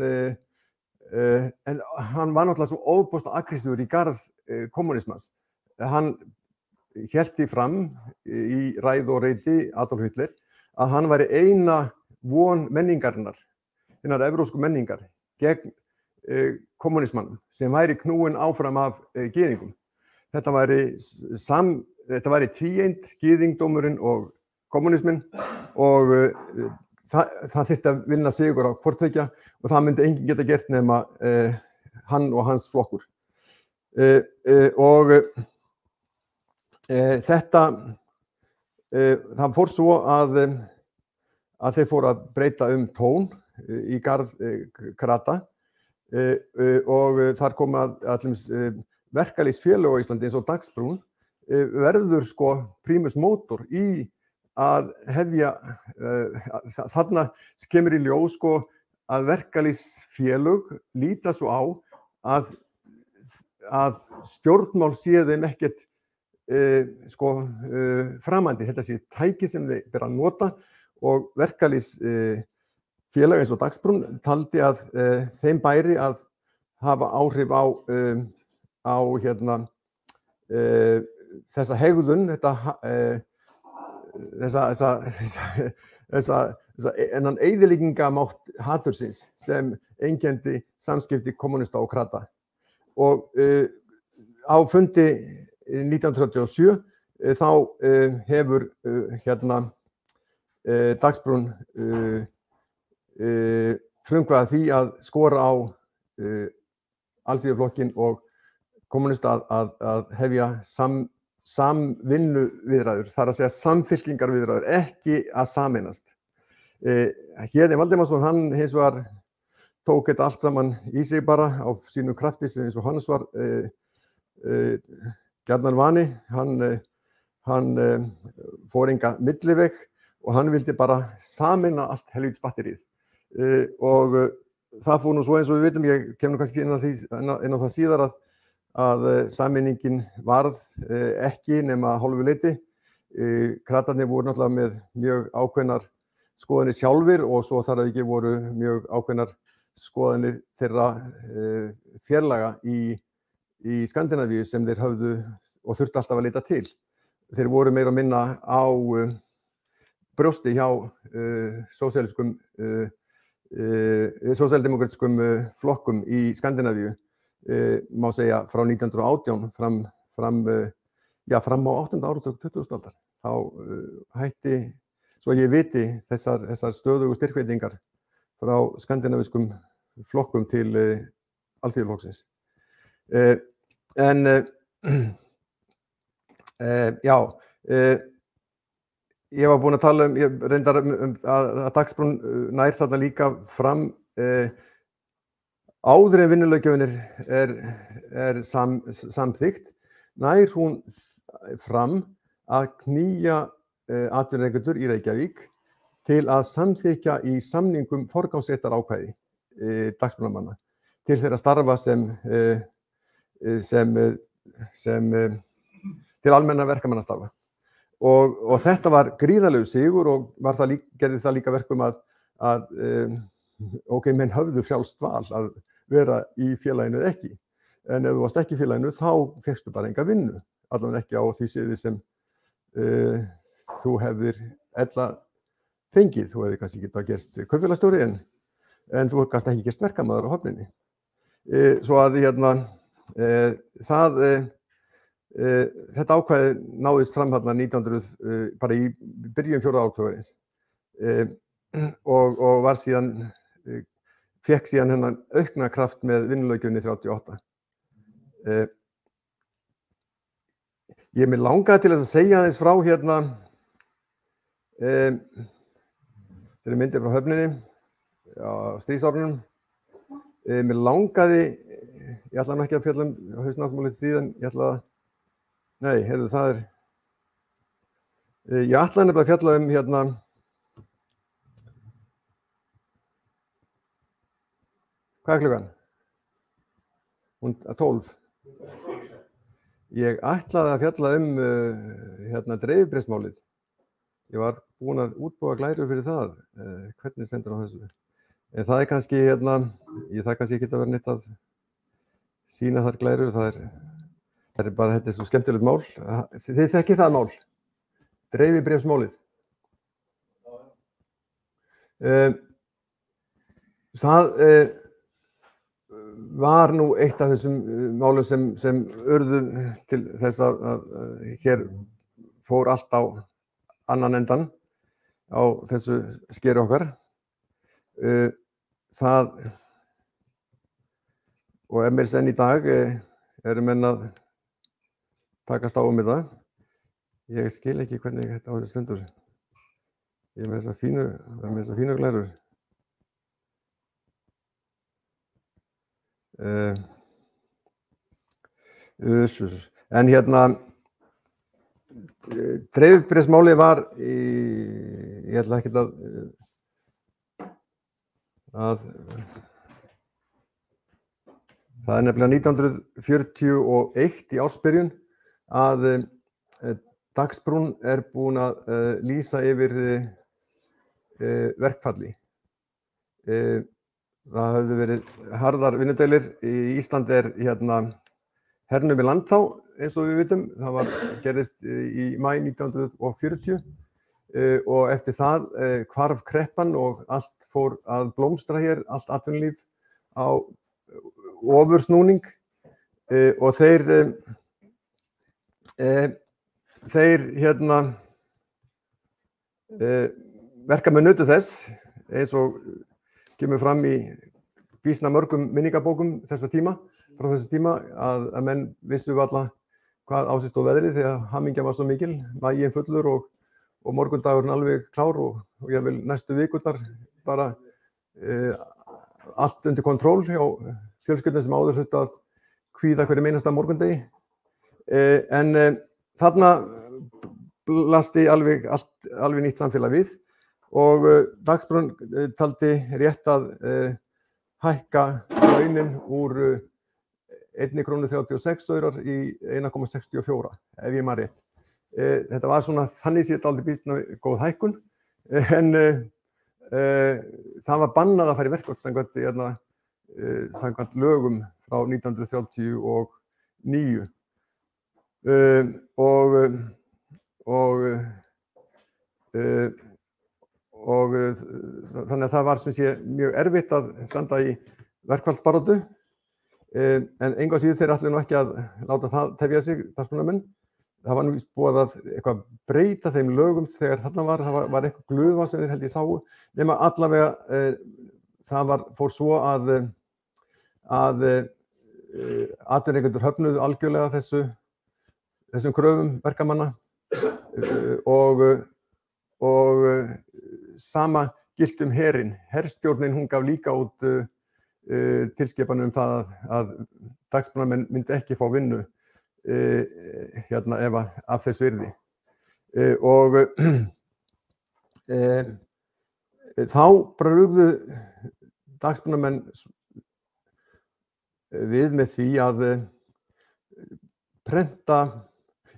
en hann var náttúrulega svo ofboðslega aggressífur í garð kommunismans. Hann hélt því fram í ræðu og reiti Adolf Hitler að hann væri eina von menningarinnar, hinnar evrópsku menningar, gegn kommunismannum, sem væri knúin áfram af gyðingum. Þetta væri tvíeind, gyðingdómurinn og kommunisminn, og það þyrfti að vinna sigur á hvort tveggja, og það myndi enginn geta gert nema hann og hans flokkur. Og þetta, það fór svo að þeir fóru að breyta tón í garð krata, og þar kom að verkalýðsfélög á Íslandi eins og Dagsbrún verður sko primus motor í að hefja, þarna kemur í ljós sko að verkalýðsfélög líta svo á að stjórnmál sé þeim ekkert framandi, þetta sé tæki sem þeir ber að nota, og verkalýðsfélag eins og Dagsbrún taldi að þeim bæri að hafa áhrif á þessa hegðun, þennan eyðileggingamátt hatursins sem einkenndi samskipti kommunista og krata. Og á fundi 1937 þá hefur Dagsbrún frumkvæði því að skora á Alþýðuflokkinn og kommunista að hefja samvinnuviðræður, þar að segja samfylkingarviðræður, ekki að sameinast. Héðinn Valdimarsson, hann hins vegar tók þetta allt saman í sig bara á sínum krafti, eins og hans var gjarnan vani. Hann fór enga milliveg og hann vildi bara sameina allt helvítis batterið. Og það fór nú svo eins og við vitum, ég kem nú kannski inn á það síðar, að sameiningin varð ekki nema hálfu leyti. Kratarnir voru náttúrulega með mjög ákveðnar skoðanir sjálfir, og svo þar að ekki voru mjög ákveðnar skoðanir þeirra félaga í Skandinavíu sem þeir höfðu og þurftu alltaf að leita til. Þeir voru meira að minna á brjósti hjá sósíaldemókratískum flokkum í Skandinavíu, má segja frá 1918 fram á 8. áratug 20. aldar. Þá hætti, svo ég viti, þessar stöðugu styrkveitingar frá skandinavískum flokkum til Alþýðuflokksins. Ég var búinn að tala ég reyndar að Dagsbrún nær þarna líka fram áður en vinnulöggjöfin er samþykkt, nær hún fram að knýja atvinnurekendur í Reykjavík til að samþykkja í samningum forgangsréttarákvæði dagsbrúnarmanna til þeirra starfa sem til almenna verkamannastarfa. Og þetta var gríðarlegur sigur og gerði það líka verkum að menn höfðu frjálst val að vera í félaginu eða ekki. En ef þú varst ekki í félaginu þá fékkstu bara enga vinnu, allavega ekki á því sviði sem þú hefðir ella fengið. Þú hefði kannski getað gerst kaupfélagsstjóri en þú hefði kannski ekki gerst verkamaður á Höfninni. Svo að þetta ákvæði náðist fram þarna 1900, bara í byrjun 4. áratugarins og var síðan, fékk síðan hennan aukna kraft með vinnulöggjöfinni 38. Ég mig langaði til þess að segja aðeins frá hérna, þetta myndir frá Höfninni á stríðsárunum. Mér langaði, ég ætla nú ekki að fjalla hausnafsmálið stríð, en ég ætla að nei, heyrðu, það ég ætlaði nefnilega að fjalla hérna hvað klukkan? Hún 12. Ég ætlaði að fjalla hérna dreifibréfsmálið. Ég var búinn að útbúa glærur fyrir það. Hvernig stendur á þessu? En það kannski hérna, það kannski ekki að vera neitt að sýna þar glærur, það er bara, þetta svo skemmtilegt mál. Þið þekkið það mál. Dreifibréfsmálið. Það var nú eitt af þessum málum sem urðu til þess að hér fór allt á annan endan á þessu skeri okkar. Það, og mér senn í dag eru menn að takast á það. Ég skil ekki hvernig þetta á þetta stendur. Ég er með þessa fínu glærur. En hérna, dreifibréfsmálið var ég ætla ekki að það er nefnilega 1941 í ársbyrjun að Dagsbrún er búin að lýsa yfir verkfalli. Það höfðu verið harðar vinnudeilir. Í Íslandi hérna hernum í land þá, eins og við vitum. Það gerðist í maí 1940 og eftir það hvarf kreppan og allt fór að blómstra hér, allt atvinnulíf á ofursnúning og þeir hérna verkamenn nutu þess, eins og kemur fram í býsna mörgum minningabókum þessa tíma, frá þessu tíma, að menn vissu alla hvað á sig stóð veðrið þegar hamingjan var svo mikil, maginn fullur og morgundagurinn alveg klár og jafnvel næstu vikurnar bara allt undir kontról hjá fjölskyldum sem áður þurftu að kvíða hverjum einasta morgundegi. En þarna blasti alveg nýtt samfélag við og Dagsbrún taldi rétt að hækka launin úr 1,36 krónur í 1,64 ef ég man rétt. Þetta var svona þannig séð dálítið býsna góð hækkun en það var bannað að fara í verkfall samkvæmt lögum frá 1939 og þannig að það var sem sé mjög erfitt að standa í verkfallsbaráttu En engu að síður þeir ætluðu nú ekki að láta það tefja sig, dagskrármenn. Það var nú víst búið að eitthvað breyta þeim lögum þegar þarna það var eitthvað glufa sem þeir held ég sáu, nema allavega það fór svo að atvinnurekendur höfnuðu algjörlega þessum kröfum verkamanna og sama gilt herinn. Herstjórnin hún gaf líka út tilskipanir það að dagskrármenn myndi ekki fá vinnu ef af þessu yrði. Og þá brugðu dagskrármenn við með því að prenta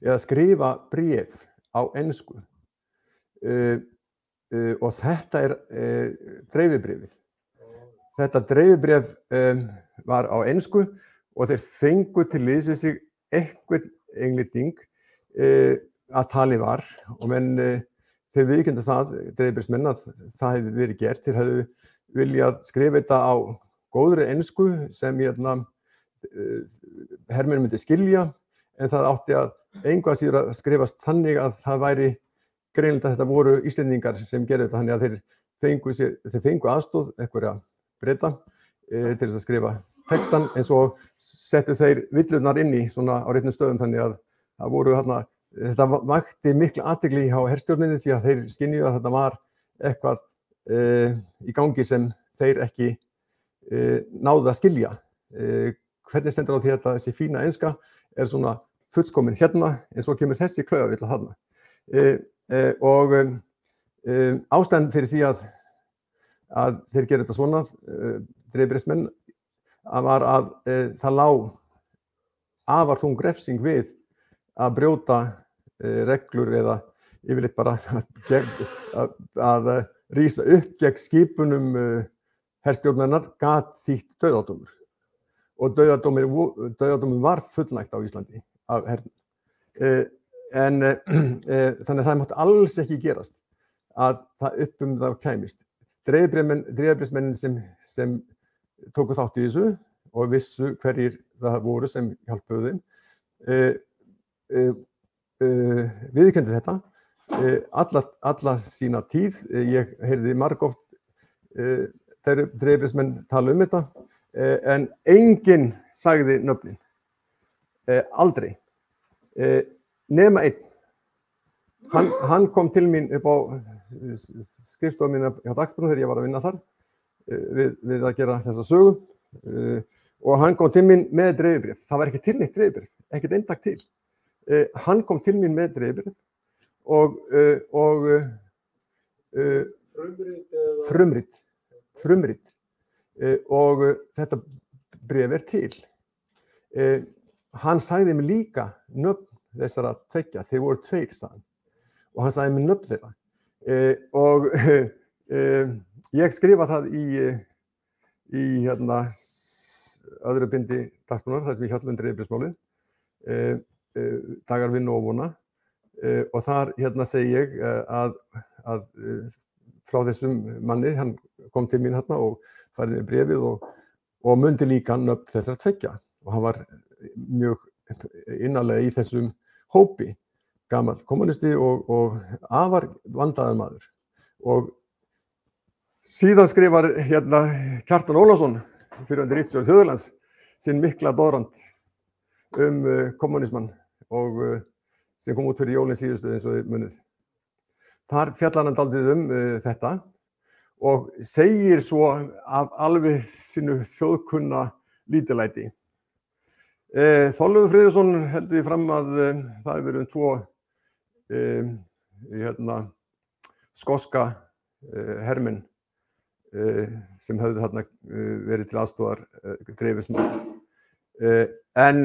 eða skrifa bréf á ensku. Og þetta dreifibréfið. Þetta dreifibréf var á ensku og þeir fengu til liðs við sig eitthvað englending að talið var og menn þeir viðurkenndu það, dreifibréfsmenn, að það hefði verið gert. Þeir hefðu viljað skrifa þetta á góðri ensku sem hermenn myndi skilja, en það átti að engu að síður að skrifast þannig að það væri greinilegt að þetta voru Íslendingar sem gerðu þetta, þannig að þeir fengu aðstoð einhverja Breta til þess að skrifa textan, en svo settu þeir villurnar inn í svona á réttum stöðum, þannig að það voru þetta vakti mikla athygli hjá herstjórninni því að þeir skynjuðu að þetta var eitthvað í gangi sem þeir ekki náðu að skilja. Hvernig stendur á því að þessi fína enska svona fullkomin hérna, en svo kemur þessi klaufavill þarna. Og ástæðan fyrir því að þeir gerðu þetta svona, dreifibréfsmenn, var að það lá afar þung refsing við að brjóta reglur eða yfirleitt bara að rísa upp gegn skipunum herstjórnarinnar gat þýtt dauðadómur. Og dauðadómur var fullnægt á Íslandi af hernum. Þannig að það mátti alls ekki gerast að það það kæmist. Dreifibréfsmennin sem tóku þátt í þessu og vissu hverjir það voru sem hjálpuðu þeim, viðurkenndu þetta alla sína tíð. Ég heyrði margoft dreifibréfsmenn tala þetta, en enginn sagði nöfnin, aldrei, nema einn. Hann kom til mín upp á skrifstofu mína hjá Dagsbrún þegar ég var að vinna þar við að gera þessa sögu, og hann kom til mín með dreifibréf. Það var ekki til neitt dreifibréf, ekkert eintak til. Hann kom til mín með dreifibréf og frumrit, og þetta bréf til. Hann sagði mér líka nöfn þessara tveggja, þeir voru tveir, sagði hann, og hann sagði mér nöfn þeirra. Og ég skrifa það í öðru bindi Dagsbrúnar, þar sem ég fjalla dreifibréfsmálið, Dagar vinnu og vona, og þar segi ég að frá þessum manni, hann kom til mín og færði mér bréfið og mundi líka nöfn þessara tveggja, og hann var mjög innarlega í þessum hópi, gamall kommunisti og afar vandaður maður. Og síðan skrifar Kjartan Ólafsson, fyrrverandi ritstjóri Þjóðviljans, sinn mikla doðrant kommunismann, og sem kom út fyrir jólin síðustu eins og þið munið. Þar fjallar hann dálítið þetta og segir svo af alveg sínu þjóðkunna lítillæti. Þorleifur Friðriksson heldur því fram að það hefur verið tvo skoska hermenn sem höfðu verið til aðstoðar dreifibréfsmönnum. En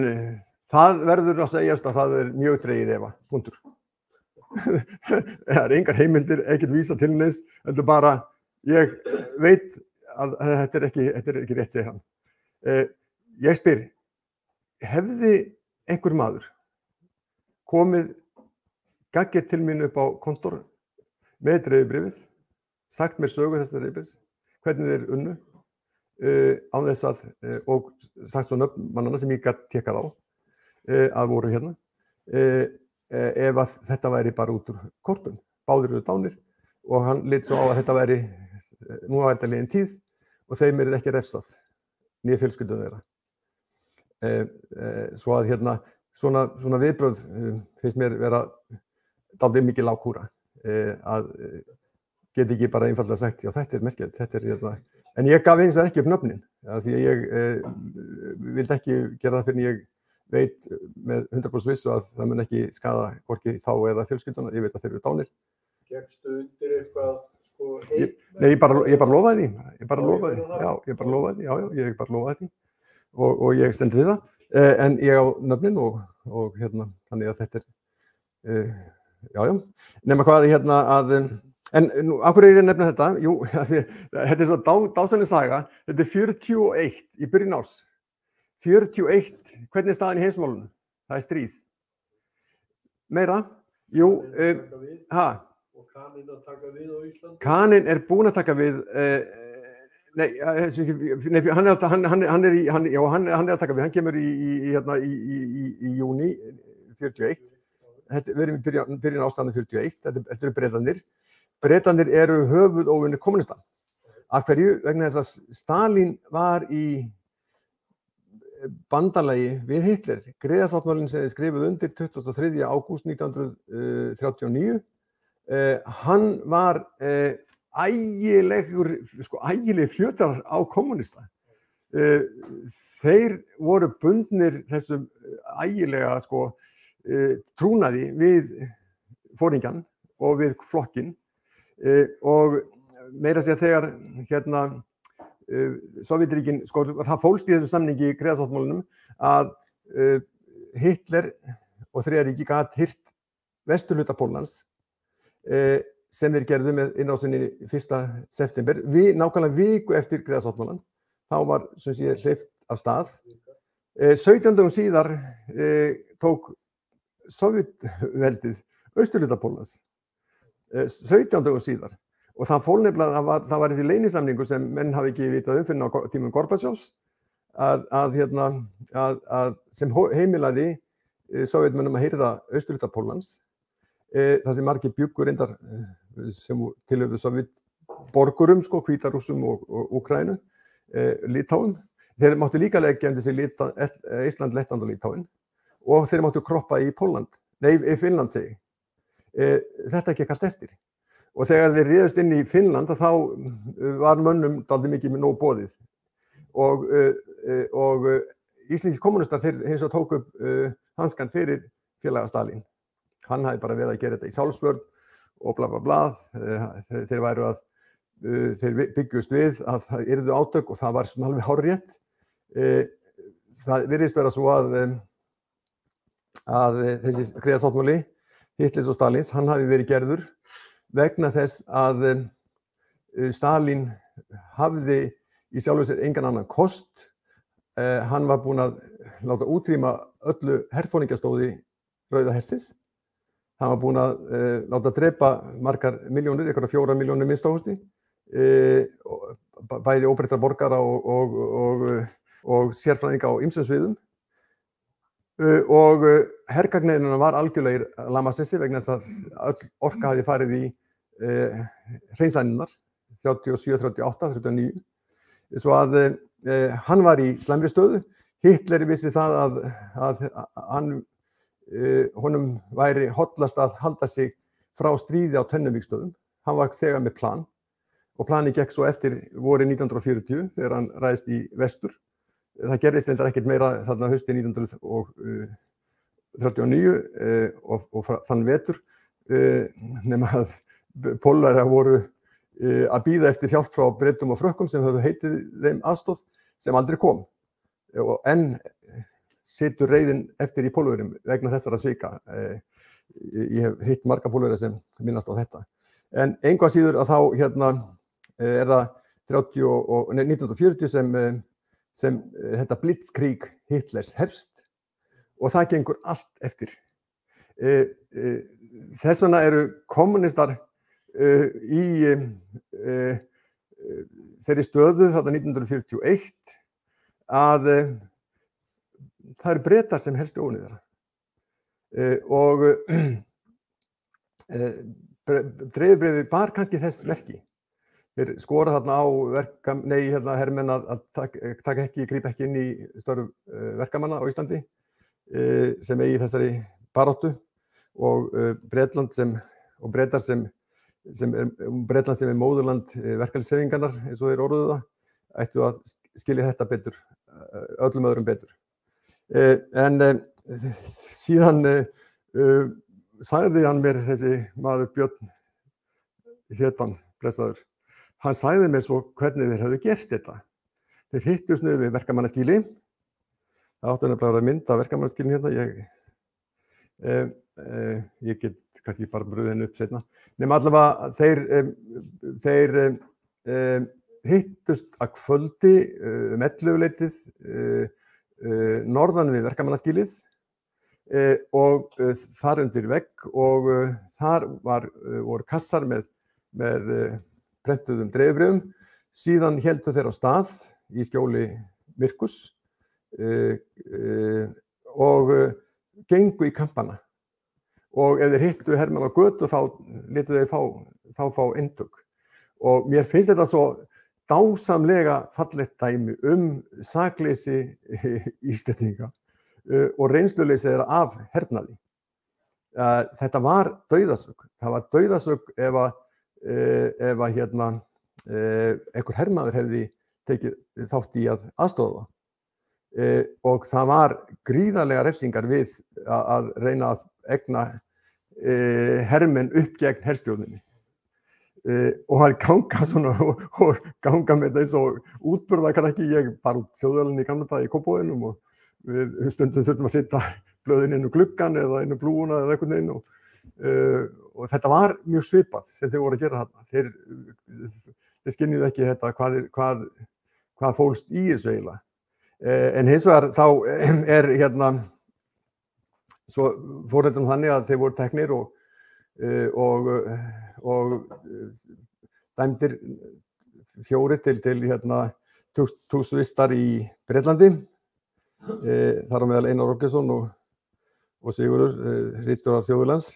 það verður að segjast að það mjög dregið efa, punktur. Það engar heimildir, ekkert vísa til neins, heldur bara, ég veit að þetta er ekki rétt, segir hann. Ég spyr, hefði einhver maður komið gaggert til mín upp á kontor með dreifibréfið, sagt mér sögu þessa dreifibréfs, hvernig þeir unnu, án þess að, og sagt svo nöfn mannanna sem ég gat tekkað á, að voru hérna, ef að þetta væri bara út úr kortum. Báðir eru dánir og hann leit svo á að þetta væri, nú var þetta liðin tíð og þeim er ekki refsað, nýja fjölskyldum þeirra. Svo að hérna, svona viðbrögð finnst mér vera dálítið mikið lágkúra, að geti ekki bara einfaldlega sagt, já þetta merkilegt, þetta hérna, en ég gaf eins og ekki upp nöfnin, því að ég vildi ekki gera það fyrir ég veit með 100% vissu að það mun ekki skaða hvorki þá eða fjölskylduna, ég veit að þeir eru dánir. Gekkstu undir eitthvað, sko, Nei, ég bara lofaði því, ég bara lofaði því og ég stend við það, en ég á nöfnin og hérna, þannig að þetta já, nema hvað hérna að, en nú, af hverju er ég að nefna þetta? Jú, þetta er svo dásamleg saga, þetta er 41 í byrjun árs. 41, hvernig er staðan í heimsmálunum? Það er stríð. Meira? Jú, Og Kaninn að taka við á Íslandi? Kaninn er búinn að taka við, hann er að taka við, hann kemur í júní 41, við erum í byrjun ástæðan 41, þetta eru Bretarnir. Bretarnir eru höfuðóvinir kommunista. Af hverju? Vegna þess að Stalín var í bandalagi við Hitler. Griðasáttmálinn sem þið skrifuð undir 23. ágúst 1939, hann var ægileg fjötrar á kommunista. Þeir voru bundnir þessum ægilega trúnaði við foringjann og við flokkinn, og meira að segja þegar hérna Sovétríkin, það fólst í þessum samningi í Griðasáttmálanum að Hitler og Þriðja ríkið gat hirt vesturhluta Póllands, sem þeir gerðu með innrásinni 1. september, nákvæmlega viku eftir Griðasáttmálan, þá var sem sé hleypt af stað. 17 dögum síðar tók Sovétveldið austurhluta Póllands, 17 dögum síðar. Og það fól nefnilega að það var þessi leynisamningur sem menn hafi ekki vitað fyrir á tímum Gorbatsjovs, sem heimilaði Sovétmönnum að hirða austurhluta Póllands, það sem margir bjuggur reyndar sem tilhöfðu Sovétborgurum, Hvítarússum og Úkraínu, Litáum. Þeir máttu líka leggja undir sig Ísland, Lettland og Litáin, og þeir máttu kroppa í Finnland segi. Þetta gekk allt eftir. Og þegar þeir réðust inn í Finnland, þá var mönnum dálítið mikið með nóg boðið. Og íslenskir kommunistar, þeir hins vegar tóku upp hanskan fyrir félaga Stalín. Hann hafði bara verið að gera þetta í sjálfsvörn og bla bla bla. Þeir byggjust við að það yrðu átök og það var svona alveg hárrétt. Það virðist vera svo að þessi Griðasáttmáli Hitlers og Stalíns, hann hafi verið gerður vegna þess að Stalín hafði í sjálfu sér engan annan kost. Hann var búinn að láta útrýma öllu herforinggjastóði Rauða hersins. Hann var búinn að láta drepa margar milljónir, einhverja 4 milljónir minnst á hústi, bæði óbreyttra borgara og sérfræðinga á ýmsum sviðum. Og hergagneinuna var algjörlega í lamasessi vegna þess að öll orka hafði farið í hreinsanirnar 37, 38, 39. Svo að hann var í slæmri stöðu. Hitler vissi það að honum væri hollast að halda sig frá stríði á Tönnuvíkstöðum. Hann var þegar með plan og planið gekk svo eftir vorið 1940 þegar hann ræðist í vestur. Það gerðist reyndar ekkert meira þarna haustið 1939 og þann vetur, nema að Pólverjar voru að bíða eftir hjálp frá Bretum og Frökkum sem höfðu heitið þeim aðstoð sem aldrei kom. Og enn situr reiðin eftir í Pólverjum vegna þessara svika. Ég hef hitt marga Pólverja sem minnast á þetta. En einhvað síður að þá hérna er það 1940 sem þetta blitzkrieg Hitlers hefst og það gengur allt eftir. Þess vegna eru kommunistar þeirri stöðu þarna 1941 að það eru Bretar sem helstu ógnir þeirra. Og dreifibréfið bar kannski þess merki. Þeir skora þarna á hermenn að grípa ekki inn í störf verkamanna á Íslandi sem eigi þessari baráttu og Bretland sem móðurland verkalýðshreyfingarinnar, eins og þeir orðuðu það, ættu að skilja þetta betur, öllum öðrum betur. En síðan sagði hann mér, þessi maður Björn hét hann, blessaður, hann sagði mér svo hvernig þeir hefðu gert þetta. Þeir hittust niður við verkamannaskýli, það áttu nefnilega að vera mynd af verkamannaskýlinu hérna, ég get kannski bara brugðið henni upp seinna. Nema allavega þeir hittust að kvöldi 11-leytið norðan við verkamannaskýlið og þar undir vegg og þar voru kassar með prentuðum dreifibréfum. Síðan héldu þeir á stað í skjóli myrkurs og gengu í kampana. Og ef þeir hittu hermenn á götu þá létu þeir fá eintök. Og mér finnst þetta svo dásamlega fallegt dæmi sakleysi Íslendinga og reynsluleysi þeirra af hernaði. Þetta var dauðasök. Það var dauðasök ef einhver hermaður hefði tekið þátt í að aðstoða. Og það var gríðarlega refsingar við að reyna að egna hermenn upp gegn herstjórninni. Og að ganga svona og ganga með þetta eins og útburða kann ekki, ég bara út Þjóðveldi í gamla daga í Kópavoginum og við stundum þurftum að setja blöðin inn gluggann eða inn blúuna eða einhvern veginn og þetta var mjög svipað sem þeir voru að gera þarna. Þeir skynjuðu ekki þetta hvað fólst í þessu eiginlega. En hins vegar þá svo fór þetta þannig að þeir voru teknir og dæmdir 4 til tugsvistar í Bretlandi. Þar á meðal Einar Olgeirsson og Sigurður, ritstjórar Þjóðviljans,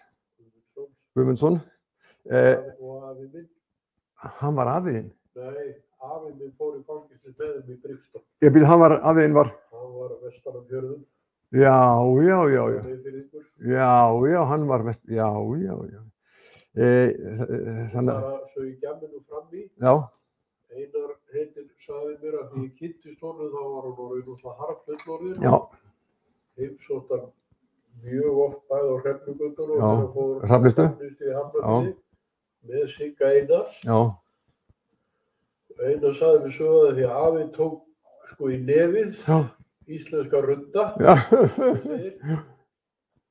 Guðmundsson. Og afi minn? Hann var afiðinn? Nei, afi minn fór í fangelsið með þeim í Bríkstad. Afiðinn var? Hann var að vestan af fjörðum. Já, hann var já. Þannig að svo ég gef mér nú fram í. Já. Einar heitir sagði mér að því ég kynntist honum þá var hann orðinn harðfullorðinn. Já. Heimsótti hann mjög oft bæði á Hrefnugötunni og þegar fór Hrafnistu í Hafnarfirði með Sigga Einars. Já. Einar sagði mér svo að því að afi tók sko í nefið. Já. Íslenska runda. Já.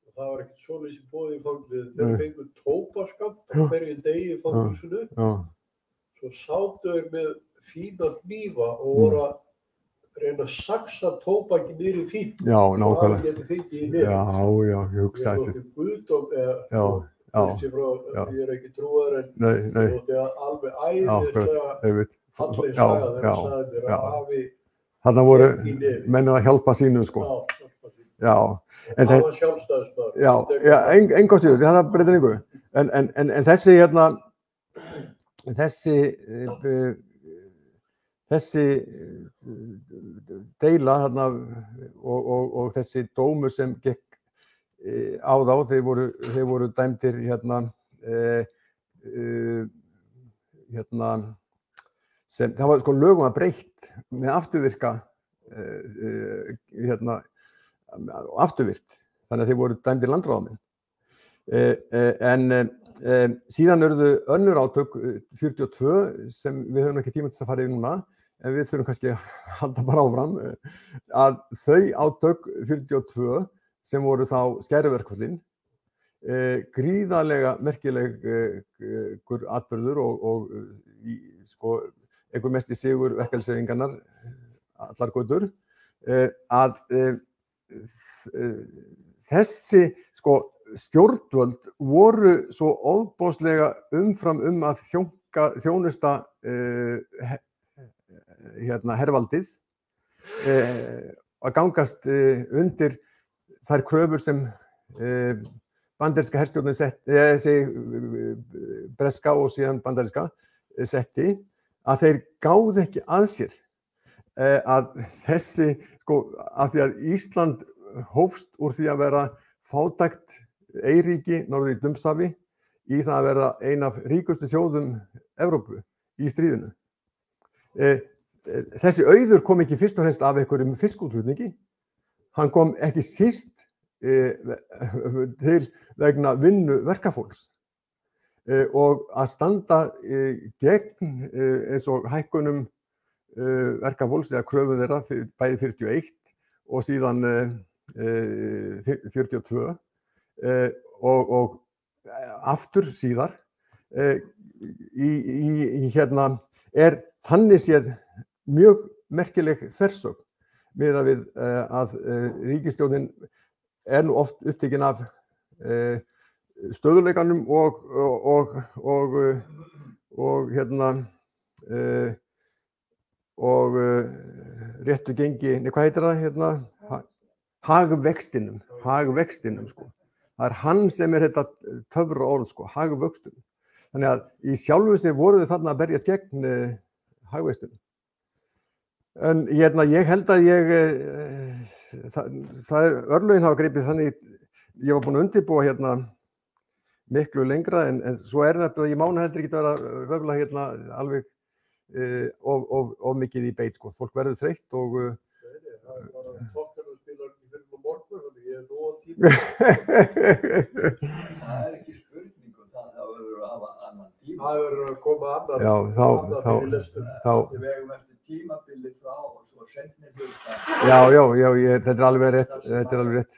Og það var ekkert svoleiðis í boði í fangelsinu. Þeir fengu tóbaskamt á hverju degi í fangelsinu. Svo sátu þeir með fína hnífa og voru að reyna að saxa tóbaki niður í fín. Já, nákvæmlega. Og afi geti fengið í nefið. Já, ég hugsaði þessu. Ég þótti guðdóm ég ekki trúaður en ég þótti alveg æðislega falleg saga þegar hann sagði mér að afi þarna voru mennið að hjálpa sínum sko. Já. Það var sjálfstæðismaður. Já, engan síður, það breytir engu. En þessi deila þarna og þessi dómur sem gekk á þá, þeir voru dæmdir það var sko lögum að breytt með afturvirka afturvirt, þannig að þeir voru dæmdir landráðamenn. En síðan urðu önnur átök 42 sem við höfum ekki tíma til að fara yfir núna, en við þurfum kannski að halda bara áfram, að þau átök 42 sem voru þá skæruverkföllin, gríðarlega merkilegur atburður og sko einhver mesti sigur verkalýðshreyfingarinnar allar götur, að þessi sko stjórnvöld voru svo ofboðslega umfram að þjónusta hervaldið að gangast undir þær kröfur sem bandaríska herstjórnin setti, breska og síðan bandaríska setti, að þeir gáðu ekki að sér að þessi, af því að Ísland hófst úr því að vera fátækt eyríki norður í Dumshafi í það að vera ein af ríkustu þjóðum Evrópu í stríðinu. Þessi auður kom ekki fyrst og fremst af einhverjum fiskútflutningi, hann kom ekki síst til vegna vinnu verkafólks og að standa gegn eins og hækkunum verkafólks eða kröfum þeirra bæði 41 og síðan 42 og aftur síðar í þannig séð mjög merkileg þversögn miðað við að ríkisstjórnin nú oft upptekin af stöðugleikanum og réttu gengi, hvað heitir það, hagvextinum sko. Það hann sem þetta töfra orð sko, hagvöxtunum. Þannig að í sjálfu sér voru þau þarna að berjast gegn hagvextunum. En ég held að örlögin hafa gripið þannig, ég var búinn að undirbúa miklu lengra en svo þetta að ég mána heldur ekki að vera röfla alveg of mikið í beit sko. Fólk verður þreytt og það ekki spurning það verður að hafa annan tíma. Það verður að koma annan. Já, þá við vegum eftir tímabili frá og svo seinni hluta. Já, þetta er alveg rétt.